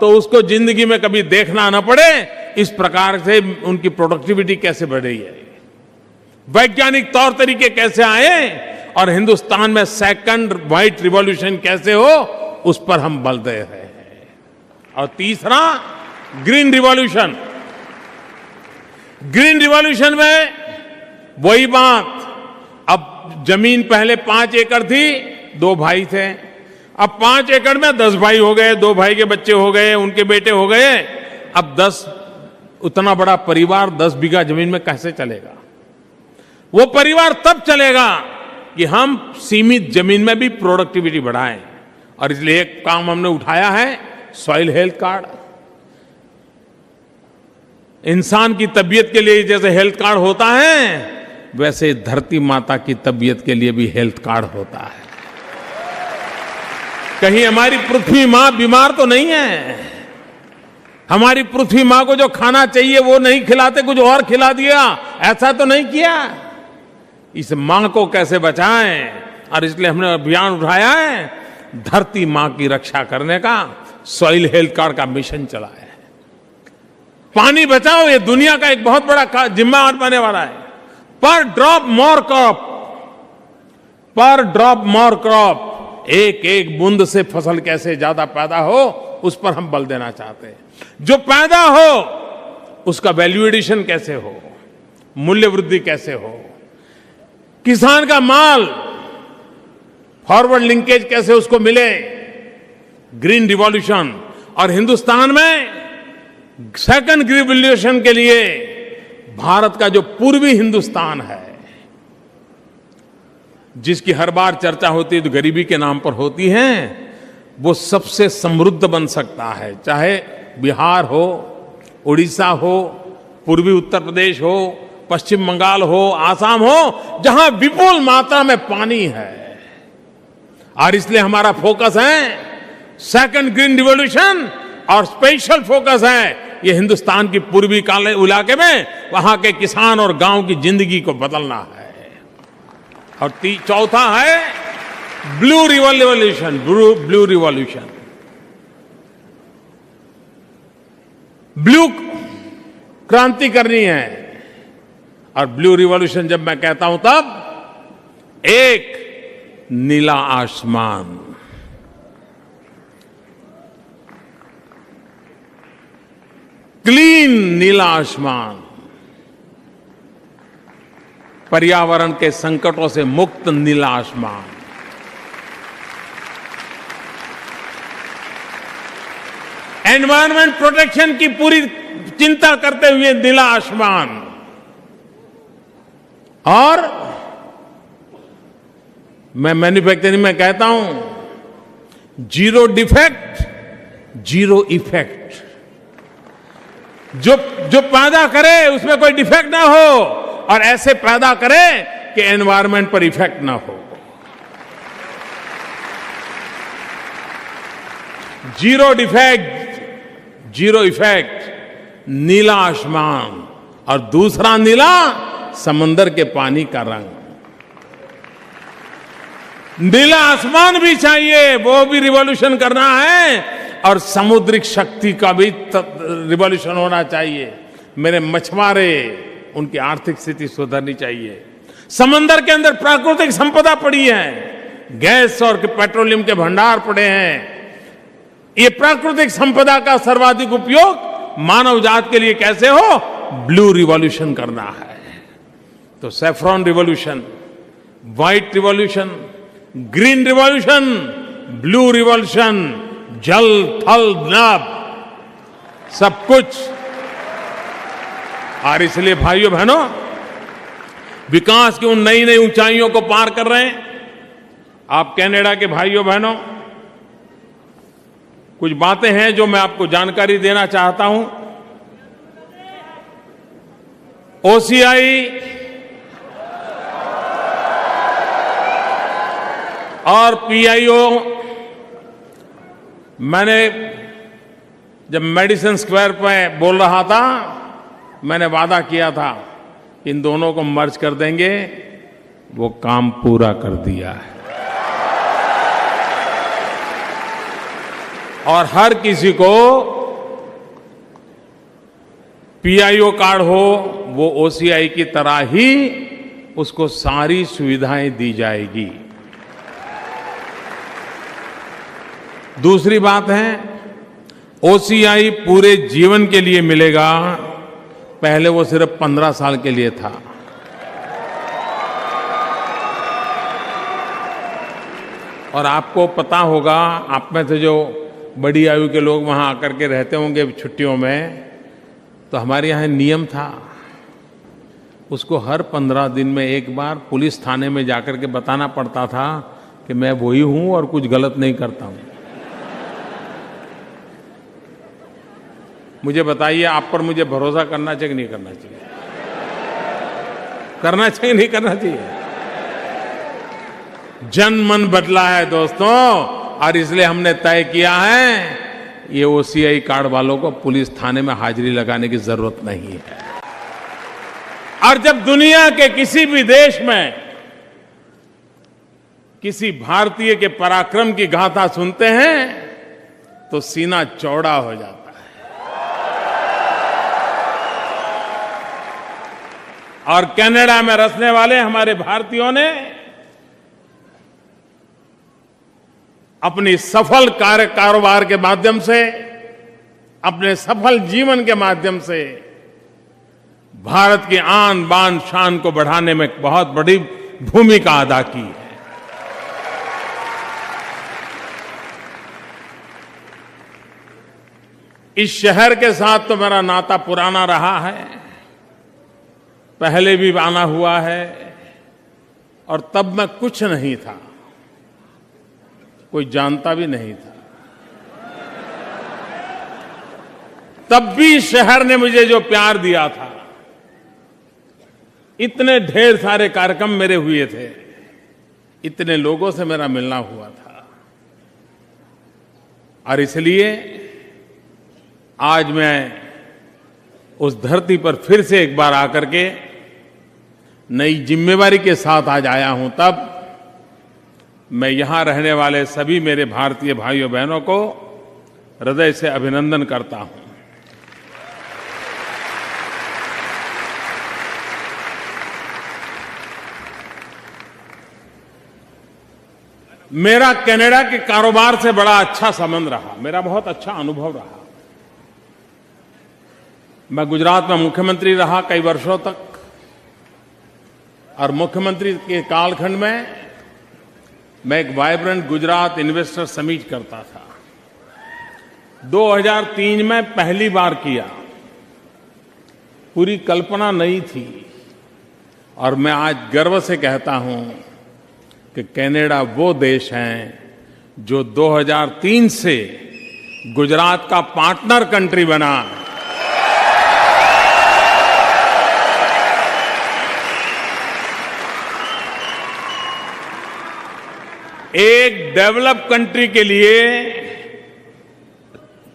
तो उसको जिंदगी में कभी देखना न पड़े, इस प्रकार से उनकी प्रोडक्टिविटी कैसे बढ़ रही है, वैज्ञानिक तौर तरीके कैसे आए, और हिंदुस्तान में सेकंड व्हाइट रिवॉल्यूशन कैसे हो, उस पर हम बल दे रहे हैं। और तीसरा, ग्रीन रिवॉल्यूशन। ग्रीन रिवॉल्यूशन में वही बात, अब जमीन पहले 5 एकड़ थी, 2 भाई थे, अब 5 एकड़ में 10 भाई हो गए, 2 भाई के बच्चे हो गए, उनके बेटे हो गए। अब 10, उतना बड़ा परिवार 10 बीघा जमीन में कैसे चलेगा? वो परिवार तब चलेगा कि हम सीमित जमीन में भी प्रोडक्टिविटी बढ़ाएं। और इसलिए एक काम हमने उठाया है, सॉइल हेल्थ कार्ड। इंसान की तबीयत के लिए जैसे हेल्थ कार्ड होता है, वैसे धरती माता की तबीयत के लिए भी हेल्थ कार्ड होता है। कहीं हमारी पृथ्वी मां बीमार तो नहीं है? हमारी पृथ्वी मां को जो खाना चाहिए वो नहीं खिलाते, कुछ और खिला दिया, ऐसा तो नहीं किया। इस मां को कैसे बचाएं? और इसलिए हमने अभियान उठाया है, धरती मां की रक्षा करने का सॉइल हेल्थ कार्ड का मिशन चलाया है। पानी बचाओ, ये दुनिया का एक बहुत बड़ा जिम्मेवार बनने वाला है। पर ड्रॉप मोर क्रॉप, पर ड्रॉप मोर क्रॉप, एक एक बूंद से फसल कैसे ज्यादा पैदा हो, उस पर हम बल देना चाहते हैं। जो पैदा हो उसका वैल्यू एडिशन कैसे हो, मूल्य वृद्धि कैसे हो, किसान का माल फॉरवर्ड लिंकेज कैसे उसको मिले, ग्रीन रिवॉल्यूशन। और हिंदुस्तान में सेकंड ग्रीन रिवॉल्यूशन के लिए भारत का जो पूर्वी हिंदुस्तान है, जिसकी हर बार चर्चा होती है तो गरीबी के नाम पर होती है, वो सबसे समृद्ध बन सकता है। चाहे बिहार हो, उड़ीसा हो, पूर्वी उत्तर प्रदेश हो, पश्चिम बंगाल हो, आसाम हो, जहां विपुल मात्रा में पानी है। और इसलिए हमारा फोकस है सेकंड ग्रीन रिवॉल्यूशन, और स्पेशल फोकस है ये हिंदुस्तान की पूर्वी इलाके में, वहां के किसान और गांव की जिंदगी को बदलना है। और चौथा है blue revolution, blue revolution. Blue क्रांति करनी है। और ब्लू रिवॉल्यूशन जब मैं कहता हूं तब एक नीला आसमान, क्लीन नीला आसमान, पर्यावरण के संकटों से मुक्त नीला आसमान, एनवायरमेंट प्रोटेक्शन की पूरी चिंता करते हुए नीला आसमान, और मैं मैन्युफैक्चरिंग में कहता हूं जीरो डिफेक्ट जीरो इफेक्ट। जो पैदा करे उसमें कोई डिफेक्ट ना हो, और ऐसे पैदा करे कि एनवायरमेंट पर इफेक्ट ना हो। जीरो डिफेक्ट जीरो इफेक्ट, नीला आसमान। और दूसरा नीला, समंदर के पानी का रंग। नीला आसमान भी चाहिए, वो भी रिवॉल्यूशन करना है, और समुद्रिक शक्ति का भी रिवॉल्यूशन होना चाहिए। मेरे मछुआरे, उनकी आर्थिक स्थिति सुधरनी चाहिए। समंदर के अंदर प्राकृतिक संपदा पड़ी है, गैस और पेट्रोलियम के भंडार पड़े हैं। ये प्राकृतिक संपदा का सर्वाधिक उपयोग मानव जात के लिए कैसे हो, ब्लू रिवॉल्यूशन करना है। तो saffron revolution, white revolution, green revolution, blue revolution, जल थल नभ, सब कुछ। और इसलिए भाइयों बहनों, विकास की उन नई नई ऊंचाइयों को पार कर रहे हैं। आप कनाडा के भाइयों बहनों, कुछ बातें हैं जो मैं आपको जानकारी देना चाहता हूं। और पीआईओ, मैंने जब मेडिसिन स्क्वायर पे बोल रहा था, मैंने वादा किया था इन दोनों को मर्ज कर देंगे, वो काम पूरा कर दिया है। और हर किसी को पीआईओ कार्ड हो, वो ओसीआई की तरह ही उसको सारी सुविधाएं दी जाएगी। दूसरी बात है, ओसीआई पूरे जीवन के लिए मिलेगा, पहले वो सिर्फ 15 साल के लिए था। और आपको पता होगा, आप में से जो बड़ी आयु के लोग वहां आकर के रहते होंगे छुट्टियों में, तो हमारे यहाँ नियम था, उसको हर 15 दिन में एक बार पुलिस थाने में जाकर के बताना पड़ता था कि मैं वही हूं और कुछ गलत नहीं करता हूं। मुझे बताइए, आप पर मुझे भरोसा करना चाहिए कि नहीं करना चाहिए? करना चाहिए नहीं करना चाहिए? जन मन बदला है दोस्तों, और इसलिए हमने तय किया है ये ओसीआई कार्ड वालों को पुलिस थाने में हाजिरी लगाने की जरूरत नहीं है। और जब दुनिया के किसी भी देश में किसी भारतीय के पराक्रम की गाथा सुनते हैं तो सीना चौड़ा हो जाता है। और कनाडा में रहने वाले हमारे भारतीयों ने अपनी सफल कारोबार के माध्यम से, अपने सफल जीवन के माध्यम से भारत की आन बान शान को बढ़ाने में बहुत बड़ी भूमिका अदा की है। इस शहर के साथ तो मेरा नाता पुराना रहा है, पहले भी आना हुआ है, और तब मैं कुछ नहीं था, कोई जानता भी नहीं था। तब भी शहर ने मुझे जो प्यार दिया था, इतने ढेर सारे कार्यक्रम मेरे हुए थे, इतने लोगों से मेरा मिलना हुआ था। और इसलिए आज मैं उस धरती पर फिर से एक बार आकर के नई जिम्मेवारी के साथ आज आया हूं। तब मैं यहां रहने वाले सभी मेरे भारतीय भाइयों बहनों को हृदय से अभिनंदन करता हूं। मेरा कनाडा के कारोबार से बड़ा अच्छा संबंध रहा, मेरा बहुत अच्छा अनुभव रहा। मैं गुजरात में मुख्यमंत्री रहा कई वर्षों तक, और मुख्यमंत्री के कालखंड में मैं एक वाइब्रेंट गुजरात इन्वेस्टर समिट करता था। 2003 में पहली बार किया, पूरी कल्पना नहीं थी। और मैं आज गर्व से कहता हूं कि कनाडा वो देश है जो 2003 से गुजरात का पार्टनर कंट्री बना। एक डेवलप कंट्री के लिए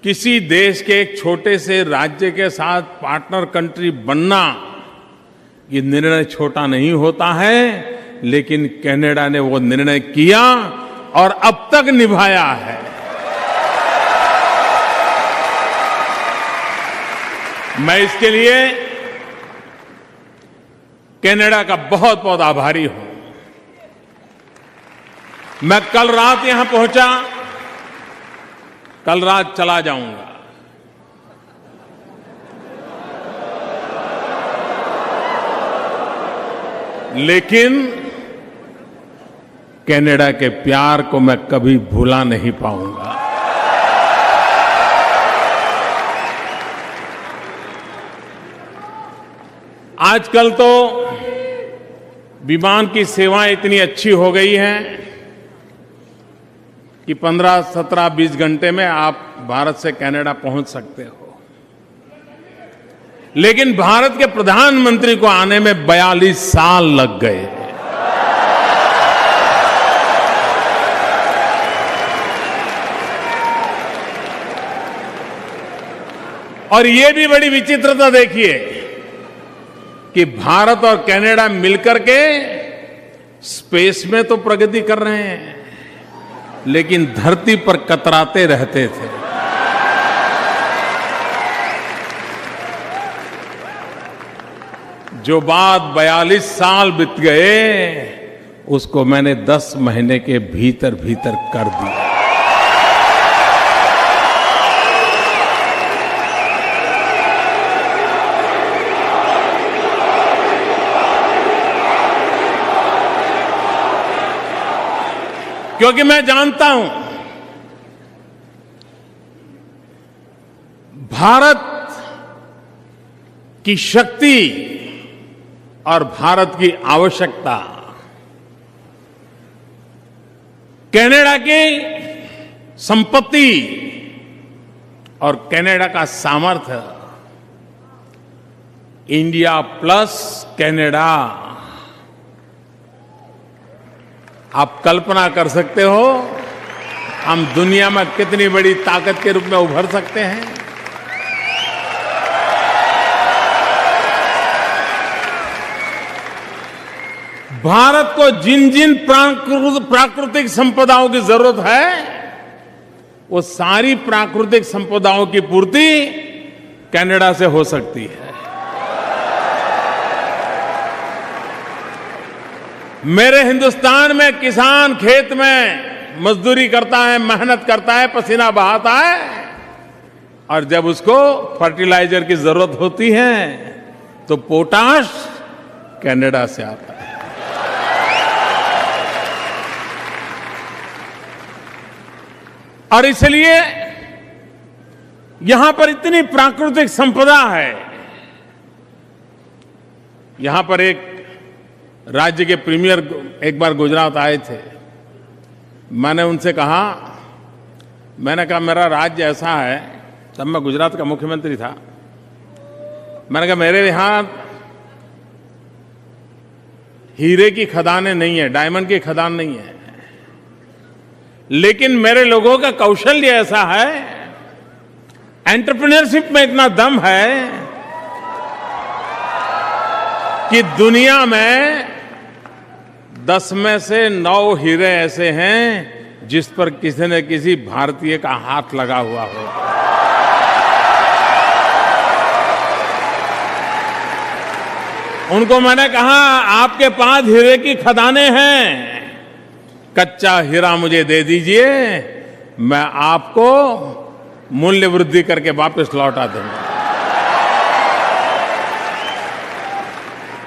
किसी देश के एक छोटे से राज्य के साथ पार्टनर कंट्री बनना, ये निर्णय छोटा नहीं होता है, लेकिन कनाडा ने वो निर्णय किया और अब तक निभाया है। मैं इसके लिए कनाडा का बहुत बहुत आभारी हूं। मैं कल रात यहां पहुंचा, कल रात चला जाऊंगा, लेकिन कनाडा के प्यार को मैं कभी भुला नहीं पाऊंगा। आजकल तो विमान की सेवाएं इतनी अच्छी हो गई हैं कि 15, 17, 20 घंटे में आप भारत से कनाडा पहुंच सकते हो। लेकिन भारत के प्रधानमंत्री को आने में 42 साल लग गए। और ये भी बड़ी विचित्रता देखिए कि भारत और कनाडा मिलकर के स्पेस में तो प्रगति कर रहे हैं, लेकिन धरती पर कतराते रहते थे। जो बात 42 साल बीत गए, उसको मैंने 10 महीने के भीतर भीतर कर दिया। क्योंकि मैं जानता हूं भारत की शक्ति और भारत की आवश्यकता कनाडा की संपत्ति और कनाडा का सामर्थ्य, इंडिया प्लस कनाडा। आप कल्पना कर सकते हो हम दुनिया में कितनी बड़ी ताकत के रूप में उभर सकते हैं। भारत को जिन जिन प्राकृतिक संपदाओं की जरूरत है, वो सारी प्राकृतिक संपदाओं की पूर्ति कनाडा से हो सकती है। मेरे हिंदुस्तान में किसान खेत में मजदूरी करता है, मेहनत करता है, पसीना बहाता है, और जब उसको फर्टिलाइजर की जरूरत होती है तो पोटाश कनाडा से आता है। और इसलिए यहां पर इतनी प्राकृतिक संपदा है। यहां पर एक राज्य के प्रीमियर एक बार गुजरात आए थे। मैंने उनसे कहा, मेरा राज्य ऐसा है, तब मैं गुजरात का मुख्यमंत्री था। मैंने कहा मेरे यहां हीरे की खदानें नहीं है, डायमंड की खदान नहीं है, लेकिन मेरे लोगों का कौशल्य ऐसा है, एंटरप्रेन्योरशिप में इतना दम है कि दुनिया में 10 में से 9 हीरे ऐसे हैं जिस पर किसी न किसी भारतीय का हाथ लगा हुआ हो। उनको मैंने कहा आपके पास हीरे की खदानें हैं, कच्चा हीरा मुझे दे दीजिए, मैं आपको मूल्य वृद्धि करके वापस लौटा दूंगा।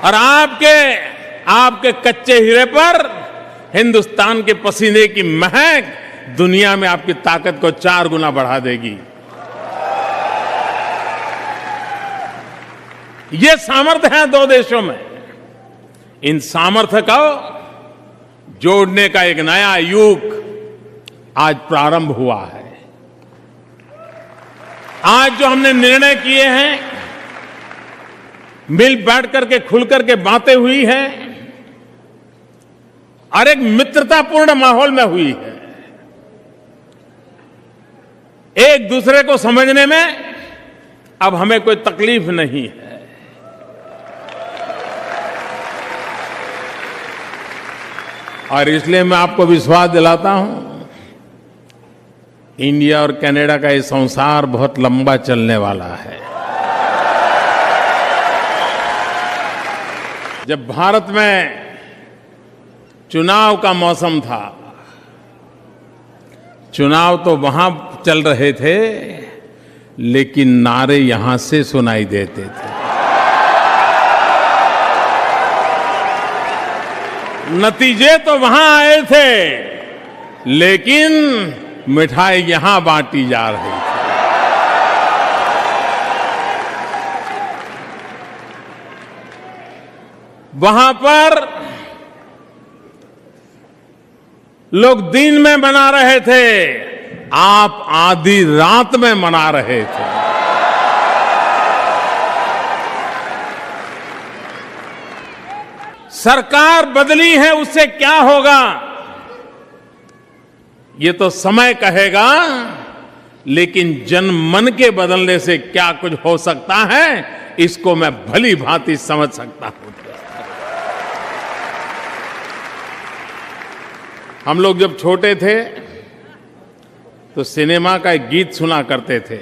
और आपके कच्चे हीरे पर हिंदुस्तान के पसीने की महक दुनिया में आपकी ताकत को 4 गुना बढ़ा देगी। ये सामर्थ्य है 2 देशों में। इन सामर्थ्य को जोड़ने का एक नया युग आज प्रारंभ हुआ है। आज जो हमने निर्णय किए हैं, मिल बैठ करके खुल करके बातें हुई हैं और एक मित्रतापूर्ण माहौल में हुई है। एक दूसरे को समझने में अब हमें कोई तकलीफ नहीं है। और इसलिए मैं आपको विश्वास दिलाता हूं, इंडिया और कनाडा का ये संसार बहुत लंबा चलने वाला है। जब भारत में चुनाव का मौसम था, चुनाव तो वहां चल रहे थे, लेकिन नारे यहां से सुनाई देते थे। नतीजे तो वहां आए थे, लेकिन मिठाई यहां बांटी जा रही थी। वहां पर लोग दिन में मना रहे थे, आप आधी रात में मना रहे थे। सरकार बदली है, उससे क्या होगा ये तो समय कहेगा, लेकिन जन मन के बदलने से क्या कुछ हो सकता है, इसको मैं भली भांति समझ सकता हूं। हम लोग जब छोटे थे तो सिनेमा का एक गीत सुना करते थे,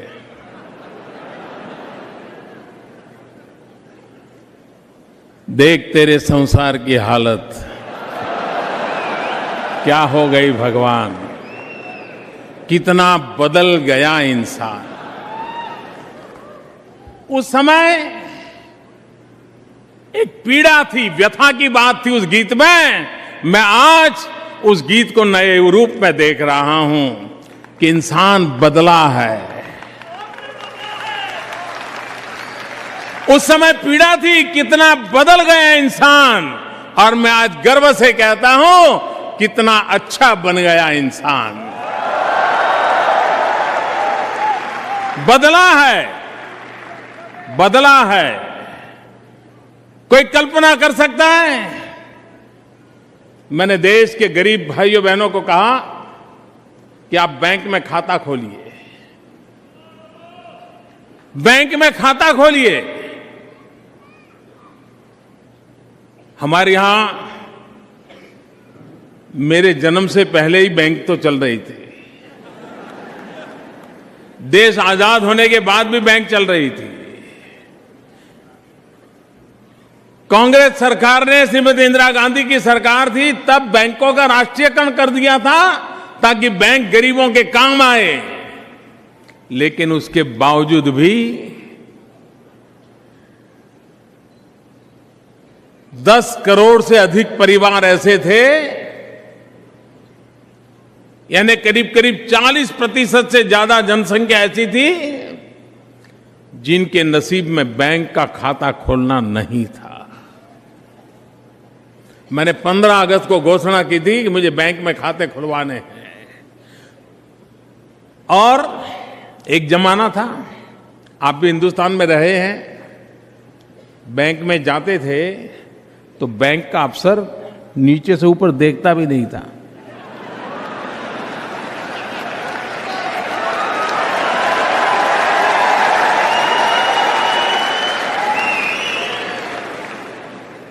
देख तेरे संसार की हालत क्या हो गई भगवान, कितना बदल गया इंसान। उस समय एक पीड़ा थी, व्यथा की बात थी उस गीत में। मैं आज उस गीत को नए रूप में देख रहा हूं कि इंसान बदला है। उस समय पीड़ा थी, कितना बदल गया इंसान, और मैं आज गर्व से कहता हूं कितना अच्छा बन गया इंसान। बदला है, बदला है। कोई कल्पना कर सकता है? मैंने देश के गरीब भाइयों बहनों को कहा कि आप बैंक में खाता खोलिए, बैंक में खाता खोलिए। हमारे यहां मेरे जन्म से पहले ही बैंक तो चल रही थी, देश आजाद होने के बाद भी बैंक चल रही थी। कांग्रेस सरकार ने, श्रीमती इंदिरा गांधी की सरकार थी, तब बैंकों का राष्ट्रीयकरण कर दिया था ताकि बैंक गरीबों के काम आए। लेकिन उसके बावजूद भी 10 करोड़ से अधिक परिवार ऐसे थे, यानी करीब करीब 40% से ज्यादा जनसंख्या ऐसी थी जिनके नसीब में बैंक का खाता खोलना नहीं था। मैंने 15 अगस्त को घोषणा की थी कि मुझे बैंक में खाते खुलवाने हैं। और एक जमाना था, आप भी हिंदुस्तान में रहे हैं, बैंक में जाते थे तो बैंक का अफसर नीचे से ऊपर देखता भी नहीं था।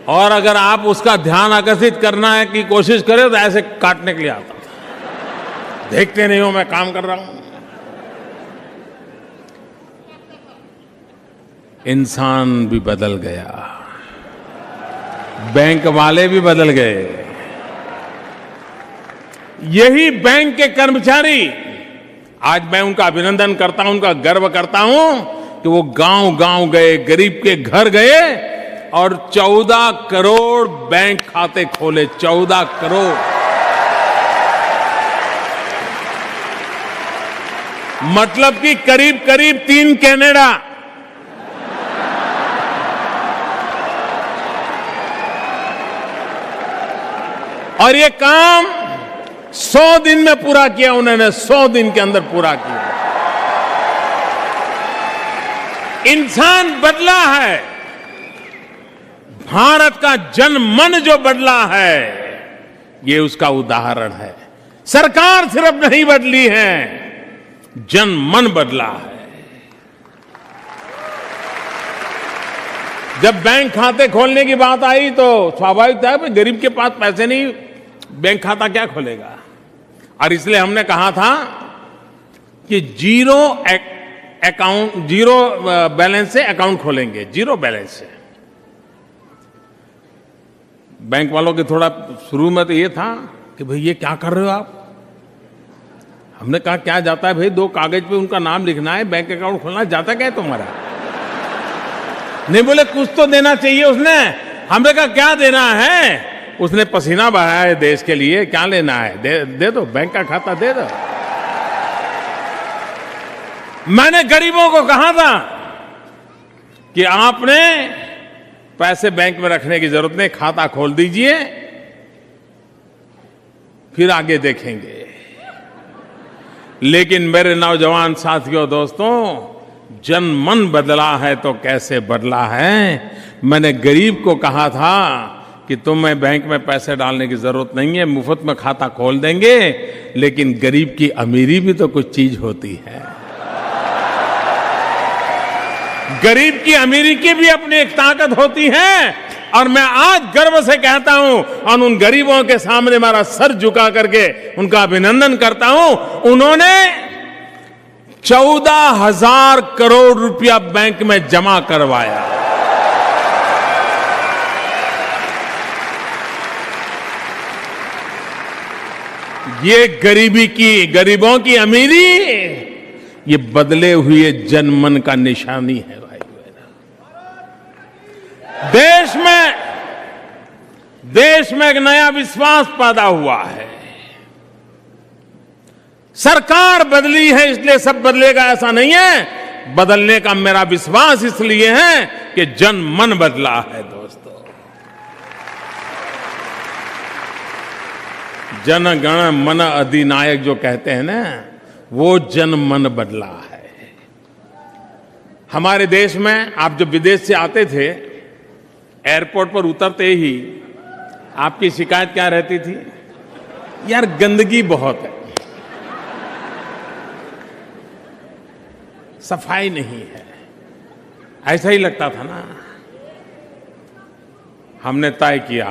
और अगर आप उसका ध्यान आकर्षित करना है की कोशिश करें तो ऐसे काटने के लिए आता था, देखते नहीं हो मैं काम कर रहा हूं। इंसान भी बदल गया, बैंक वाले भी बदल गए। यही बैंक के कर्मचारी, आज मैं उनका अभिनंदन करता हूं, उनका गर्व करता हूं कि वो गांव गांव गए, गरीब के घर गए और 14 करोड़ बैंक खाते खोले। 14 करोड़, मतलब कि करीब करीब 3 कनाडा। और ये काम 100 दिन में पूरा किया उन्होंने, 100 दिन के अंदर पूरा किया। इंसान बदला है, भारत का जनमन जो बदला है, ये उसका उदाहरण है। सरकार सिर्फ नहीं बदली है, जनमन बदला है। जब बैंक खाते खोलने की बात आई तो स्वाभाविक था, गरीब के पास पैसे नहीं, बैंक खाता क्या खोलेगा। और इसलिए हमने कहा था कि जीरो बैलेंस से अकाउंट खोलेंगे, जीरो बैलेंस से। बैंक वालों के थोड़ा शुरू में तो ये था कि भाई ये क्या कर रहे हो आप। हमने कहा क्या जाता है भाई, 2 कागज पे उनका नाम लिखना है, बैंक अकाउंट खोलना, जाता क्या है तुम्हारा। नहीं बोले कुछ तो देना चाहिए उसने। हमने कहा क्या देना है, उसने पसीना बहाया है देश के लिए, क्या लेना है, दे दो, बैंक का खाता दे दो। मैंने गरीबों को कहा था कि आपने पैसे बैंक में रखने की जरूरत नहीं, खाता खोल दीजिए, फिर आगे देखेंगे। लेकिन मेरे नौजवान साथियों, दोस्तों, जनमन बदला है तो कैसे बदला है। मैंने गरीब को कहा था कि तुम्हें बैंक में पैसे डालने की जरूरत नहीं है, मुफ्त में खाता खोल देंगे, लेकिन गरीब की अमीरी भी तो कुछ चीज होती है। गरीब की अमीरी की भी अपनी एक ताकत होती है। और मैं आज गर्व से कहता हूं और उन गरीबों के सामने मेरा सर झुका करके उनका अभिनंदन करता हूं। उन्होंने 14,000 करोड़ रुपया बैंक में जमा करवाया। ये गरीबों की अमीरी, ये बदले हुए जनमन का निशानी है भाई बहन। देश में एक नया विश्वास पैदा हुआ है। सरकार बदली है इसलिए सब बदलेगा ऐसा नहीं है। बदलने का मेरा विश्वास इसलिए है कि जनमन बदला है दोस्तों। जन गण मन अधिनायक जो कहते हैं ना, वो जनमन बदला है। हमारे देश में आप जब विदेश से आते थे, एयरपोर्ट पर उतरते ही आपकी शिकायत क्या रहती थी? यार गंदगी बहुत है, सफाई नहीं है, ऐसा ही लगता था ना। हमने तय किया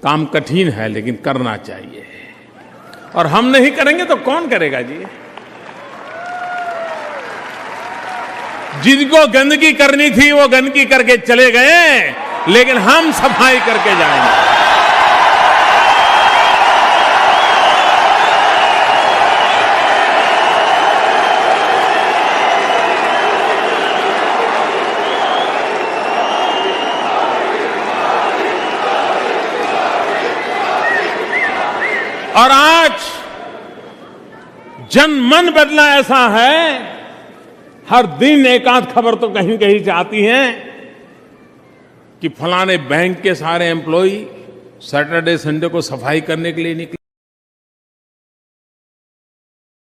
काम कठिन है लेकिन करना चाहिए, और हम नहीं करेंगे तो कौन करेगा जी? जिनको गंदगी करनी थी वो गंदगी करके चले गए, लेकिन हम सफाई करके जाएंगे। और आज जनमन बदला ऐसा है, हर दिन एक आध खबर तो कहीं कहीं से आती है कि फलाने बैंक के सारे एम्प्लॉई सैटरडे संडे को सफाई करने के लिए निकले।